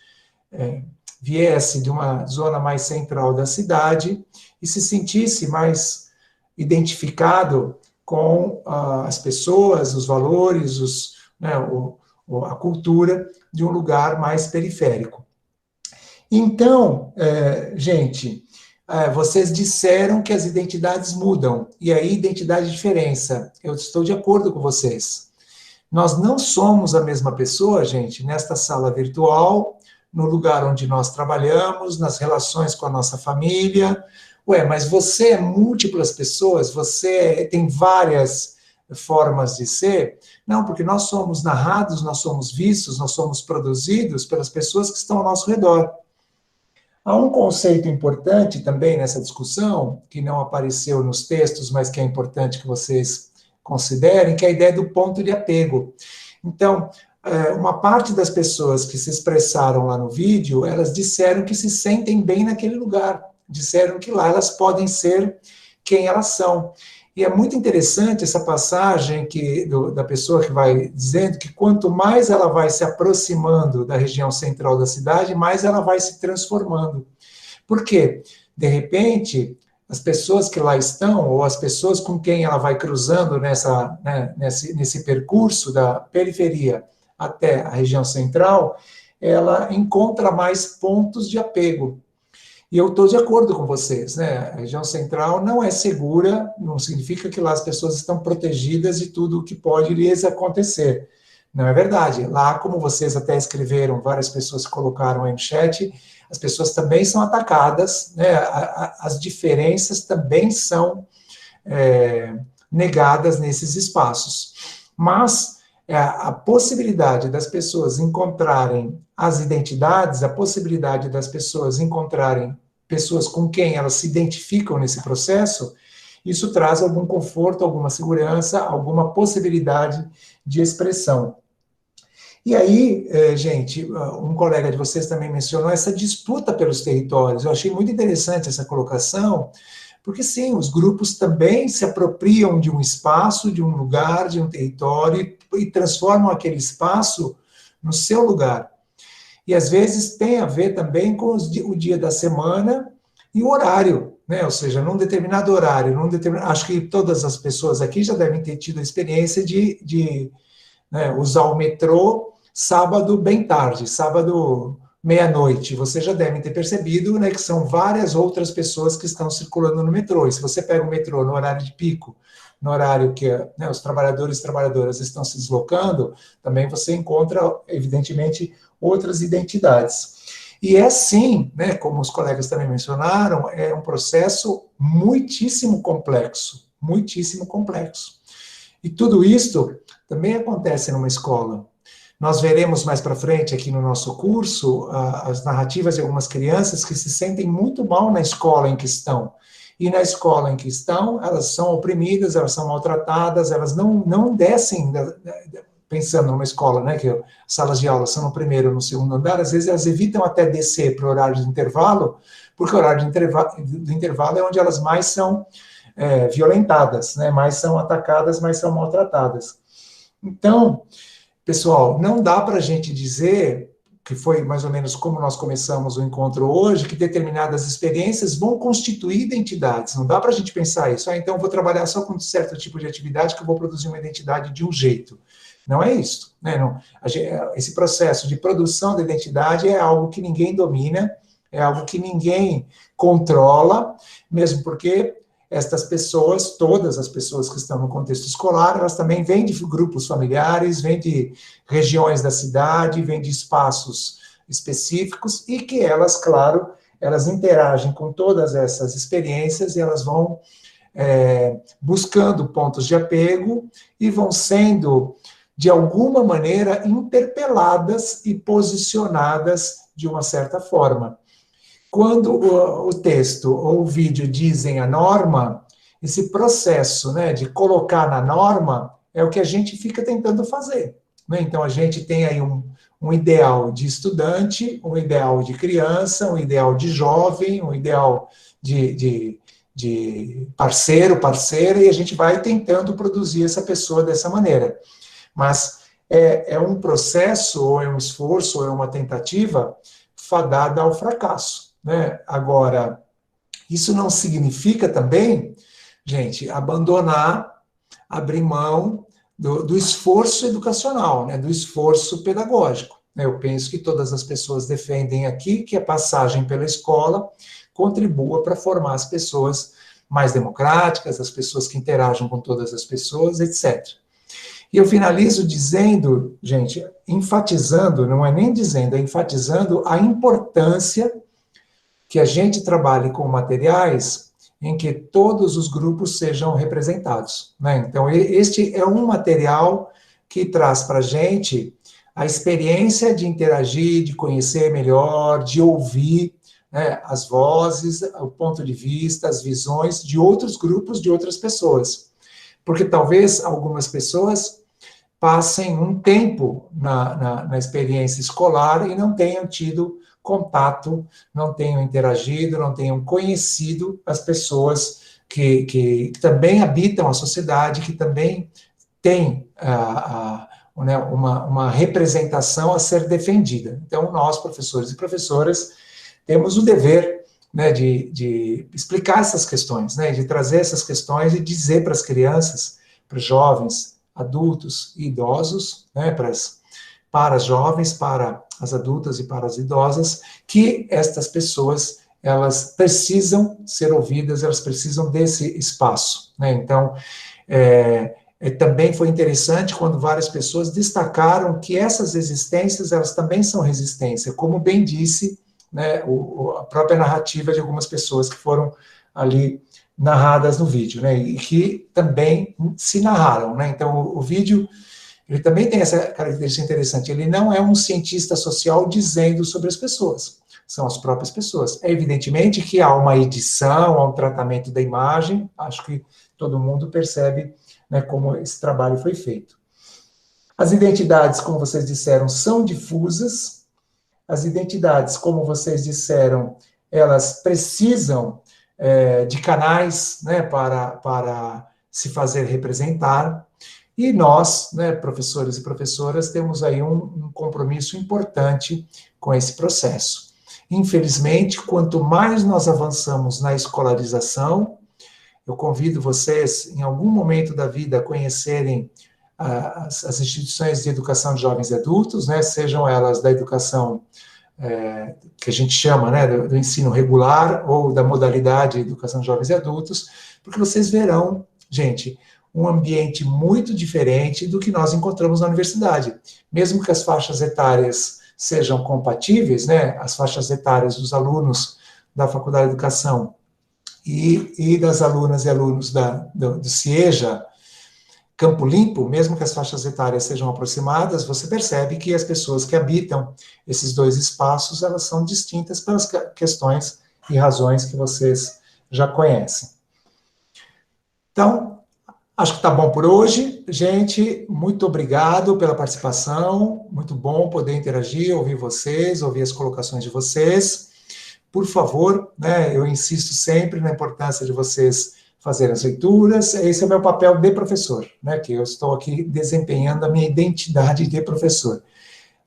S1: viesse de uma zona mais central da cidade e se sentisse mais identificado com as pessoas, os valores, a cultura de um lugar mais periférico. Então, gente, vocês disseram que as identidades mudam, e aí identidade é diferença. Eu estou de acordo com vocês. Nós não somos a mesma pessoa, gente, nesta sala virtual, no lugar onde nós trabalhamos, nas relações com a nossa família. Mas você é múltiplas pessoas, você tem várias formas de ser? Não, porque nós somos narrados, nós somos vistos, nós somos produzidos pelas pessoas que estão ao nosso redor. Há um conceito importante também nessa discussão, que não apareceu nos textos, mas que é importante que vocês considerem, que é a ideia do ponto de apego. Então, uma parte das pessoas que se expressaram lá no vídeo, elas disseram que se sentem bem naquele lugar, disseram que lá elas podem ser quem elas são. E é muito interessante essa passagem da pessoa que vai dizendo que quanto mais ela vai se aproximando da região central da cidade, mais ela vai se transformando. Por quê? De repente, as pessoas que lá estão, ou as pessoas com quem ela vai cruzando nesse percurso da periferia até a região central, ela encontra mais pontos de apego. E eu estou de acordo com vocês, né? A região central não é segura, não significa que lá as pessoas estão protegidas de tudo o que pode lhes acontecer. Não é verdade. Lá, como vocês até escreveram, várias pessoas colocaram aí no chat, as pessoas também são atacadas, né? As diferenças também são negadas nesses espaços. Mas a possibilidade das pessoas encontrarem as identidades, a possibilidade das pessoas encontrarem pessoas com quem elas se identificam nesse processo, isso traz algum conforto, alguma segurança, alguma possibilidade de expressão. E aí, gente, um colega de vocês também mencionou essa disputa pelos territórios. Eu achei muito interessante essa colocação, porque sim, os grupos também se apropriam de um espaço, de um lugar, de um território, e transformam aquele espaço no seu lugar. E às vezes tem a ver também com o dia da semana e o horário, né? Ou seja, num determinado horário, acho que todas as pessoas aqui já devem ter tido a experiência de usar o metrô sábado bem tarde, sábado meia-noite. Vocês já devem ter percebido, né, que são várias outras pessoas que estão circulando no metrô. E se você pega o metrô no horário de pico, no horário que os trabalhadores e trabalhadoras estão se deslocando, também você encontra, evidentemente, outras identidades. E é sim, né, como os colegas também mencionaram, é um processo muitíssimo complexo, muitíssimo complexo. E tudo isso também acontece numa escola. Nós veremos mais para frente aqui no nosso curso as narrativas de algumas crianças que se sentem muito mal na escola em que estão. E na escola em que estão, elas são oprimidas, elas são maltratadas, elas não descem, pensando numa escola, né, que as salas de aula são no primeiro ou no segundo andar, às vezes elas evitam até descer para o horário de intervalo, porque o horário de intervalo é onde elas mais são violentadas, né, mais são atacadas, mais são maltratadas. Então, pessoal, não dá para a gente dizer, que foi mais ou menos como nós começamos o encontro hoje, que determinadas experiências vão constituir identidades. Não dá para a gente pensar isso. Então eu vou trabalhar só com um certo tipo de atividade que eu vou produzir uma identidade de um jeito. Não é isso. Né? Não, esse processo de produção da identidade é algo que ninguém domina, é algo que ninguém controla, mesmo porque estas pessoas, todas as pessoas que estão no contexto escolar, elas também vêm de grupos familiares, vêm de regiões da cidade, vêm de espaços específicos e que elas, claro, elas interagem com todas essas experiências e elas vão buscando pontos de apego e vão sendo, de alguma maneira, interpeladas e posicionadas de uma certa forma. Quando o texto ou o vídeo dizem a norma, esse processo, né, de colocar na norma é o que a gente fica tentando fazer, né? Então, a gente tem aí um ideal de estudante, um ideal de criança, um ideal de jovem, um ideal de parceiro, parceira, e a gente vai tentando produzir essa pessoa dessa maneira. Mas é um processo, ou é um esforço, ou é uma tentativa fadada ao fracasso, né? Agora, isso não significa também, gente, abandonar, abrir mão do esforço educacional, né? Do esforço pedagógico. Eu penso que todas as pessoas defendem aqui que a passagem pela escola contribua para formar as pessoas mais democráticas, as pessoas que interagem com todas as pessoas, etc. E eu finalizo dizendo, gente, enfatizando, não é nem dizendo, é enfatizando a importância que a gente trabalhe com materiais em que todos os grupos sejam representados, né? Então, este é um material que traz para a gente a experiência de interagir, de conhecer melhor, de ouvir, né, as vozes, o ponto de vista, as visões de outros grupos, de outras pessoas. Porque talvez algumas pessoas passem um tempo na experiência escolar e não tenham tido contato, não tenham interagido, não tenham conhecido as pessoas que também habitam a sociedade, que também têm né, uma representação a ser defendida. Então, nós, professores e professoras, temos o dever, né, de explicar essas questões, né, de trazer essas questões e dizer para as crianças, para os jovens, adultos e idosos, né, para as jovens, para as adultas e para as idosas, que estas pessoas, elas precisam ser ouvidas, elas precisam desse espaço, né? Então, também foi interessante quando várias pessoas destacaram que essas existências, elas também são resistência, como bem disse, né, a própria narrativa de algumas pessoas que foram ali narradas no vídeo, né, e que também se narraram, né? Então, o vídeo, ele também tem essa característica interessante, ele não é um cientista social dizendo sobre as pessoas, são as próprias pessoas. É evidentemente que há uma edição, há um tratamento da imagem, acho que todo mundo percebe, né, como esse trabalho foi feito. As identidades, como vocês disseram, são difusas, as identidades, como vocês disseram, elas precisam de canais, né, para se fazer representar, e nós, né, professores e professoras, temos aí um compromisso importante com esse processo. Infelizmente, quanto mais nós avançamos na escolarização, eu convido vocês, em algum momento da vida, a conhecerem as instituições de educação de jovens e adultos, né, sejam elas da educação que a gente chama, né, do ensino regular ou da modalidade educação de jovens e adultos, porque vocês verão, gente, um ambiente muito diferente do que nós encontramos na universidade. Mesmo que as faixas etárias sejam compatíveis, né, as faixas etárias dos alunos da Faculdade de Educação e das alunas e alunos do CIEJA, Campo Limpo, mesmo que as faixas etárias sejam aproximadas, você percebe que as pessoas que habitam esses dois espaços, elas são distintas pelas questões e razões que vocês já conhecem. Então, acho que está bom por hoje. Gente, muito obrigado pela participação, muito bom poder interagir, ouvir vocês, ouvir as colocações de vocês. Por favor, né, eu insisto sempre na importância de vocês fazerem as leituras. Esse é o meu papel de professor, né, que eu estou aqui desempenhando a minha identidade de professor.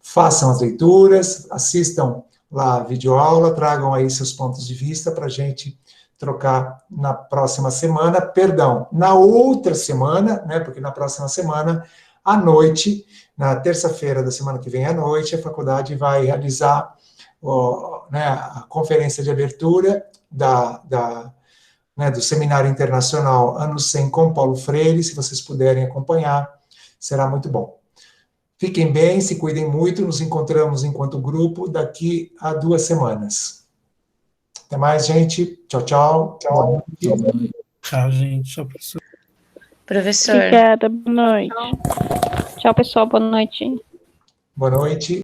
S1: Façam as leituras, assistam lá a videoaula, tragam aí seus pontos de vista para a gente trocar na próxima semana, na outra semana, né, porque na próxima semana, à noite, na terça-feira da semana que vem à noite, a faculdade vai realizar né, a conferência de abertura do Seminário Internacional Ano 100 com Paulo Freire. Se vocês puderem acompanhar, será muito bom. Fiquem bem, se cuidem muito. Nos encontramos enquanto grupo daqui a 2 semanas. Até mais, gente. Tchau, tchau. Tchau.
S12: Tchau, gente. Tchau, professor.
S14: Professor.
S15: Obrigada, boa noite. Tchau, pessoal, boa noite.
S1: Boa noite.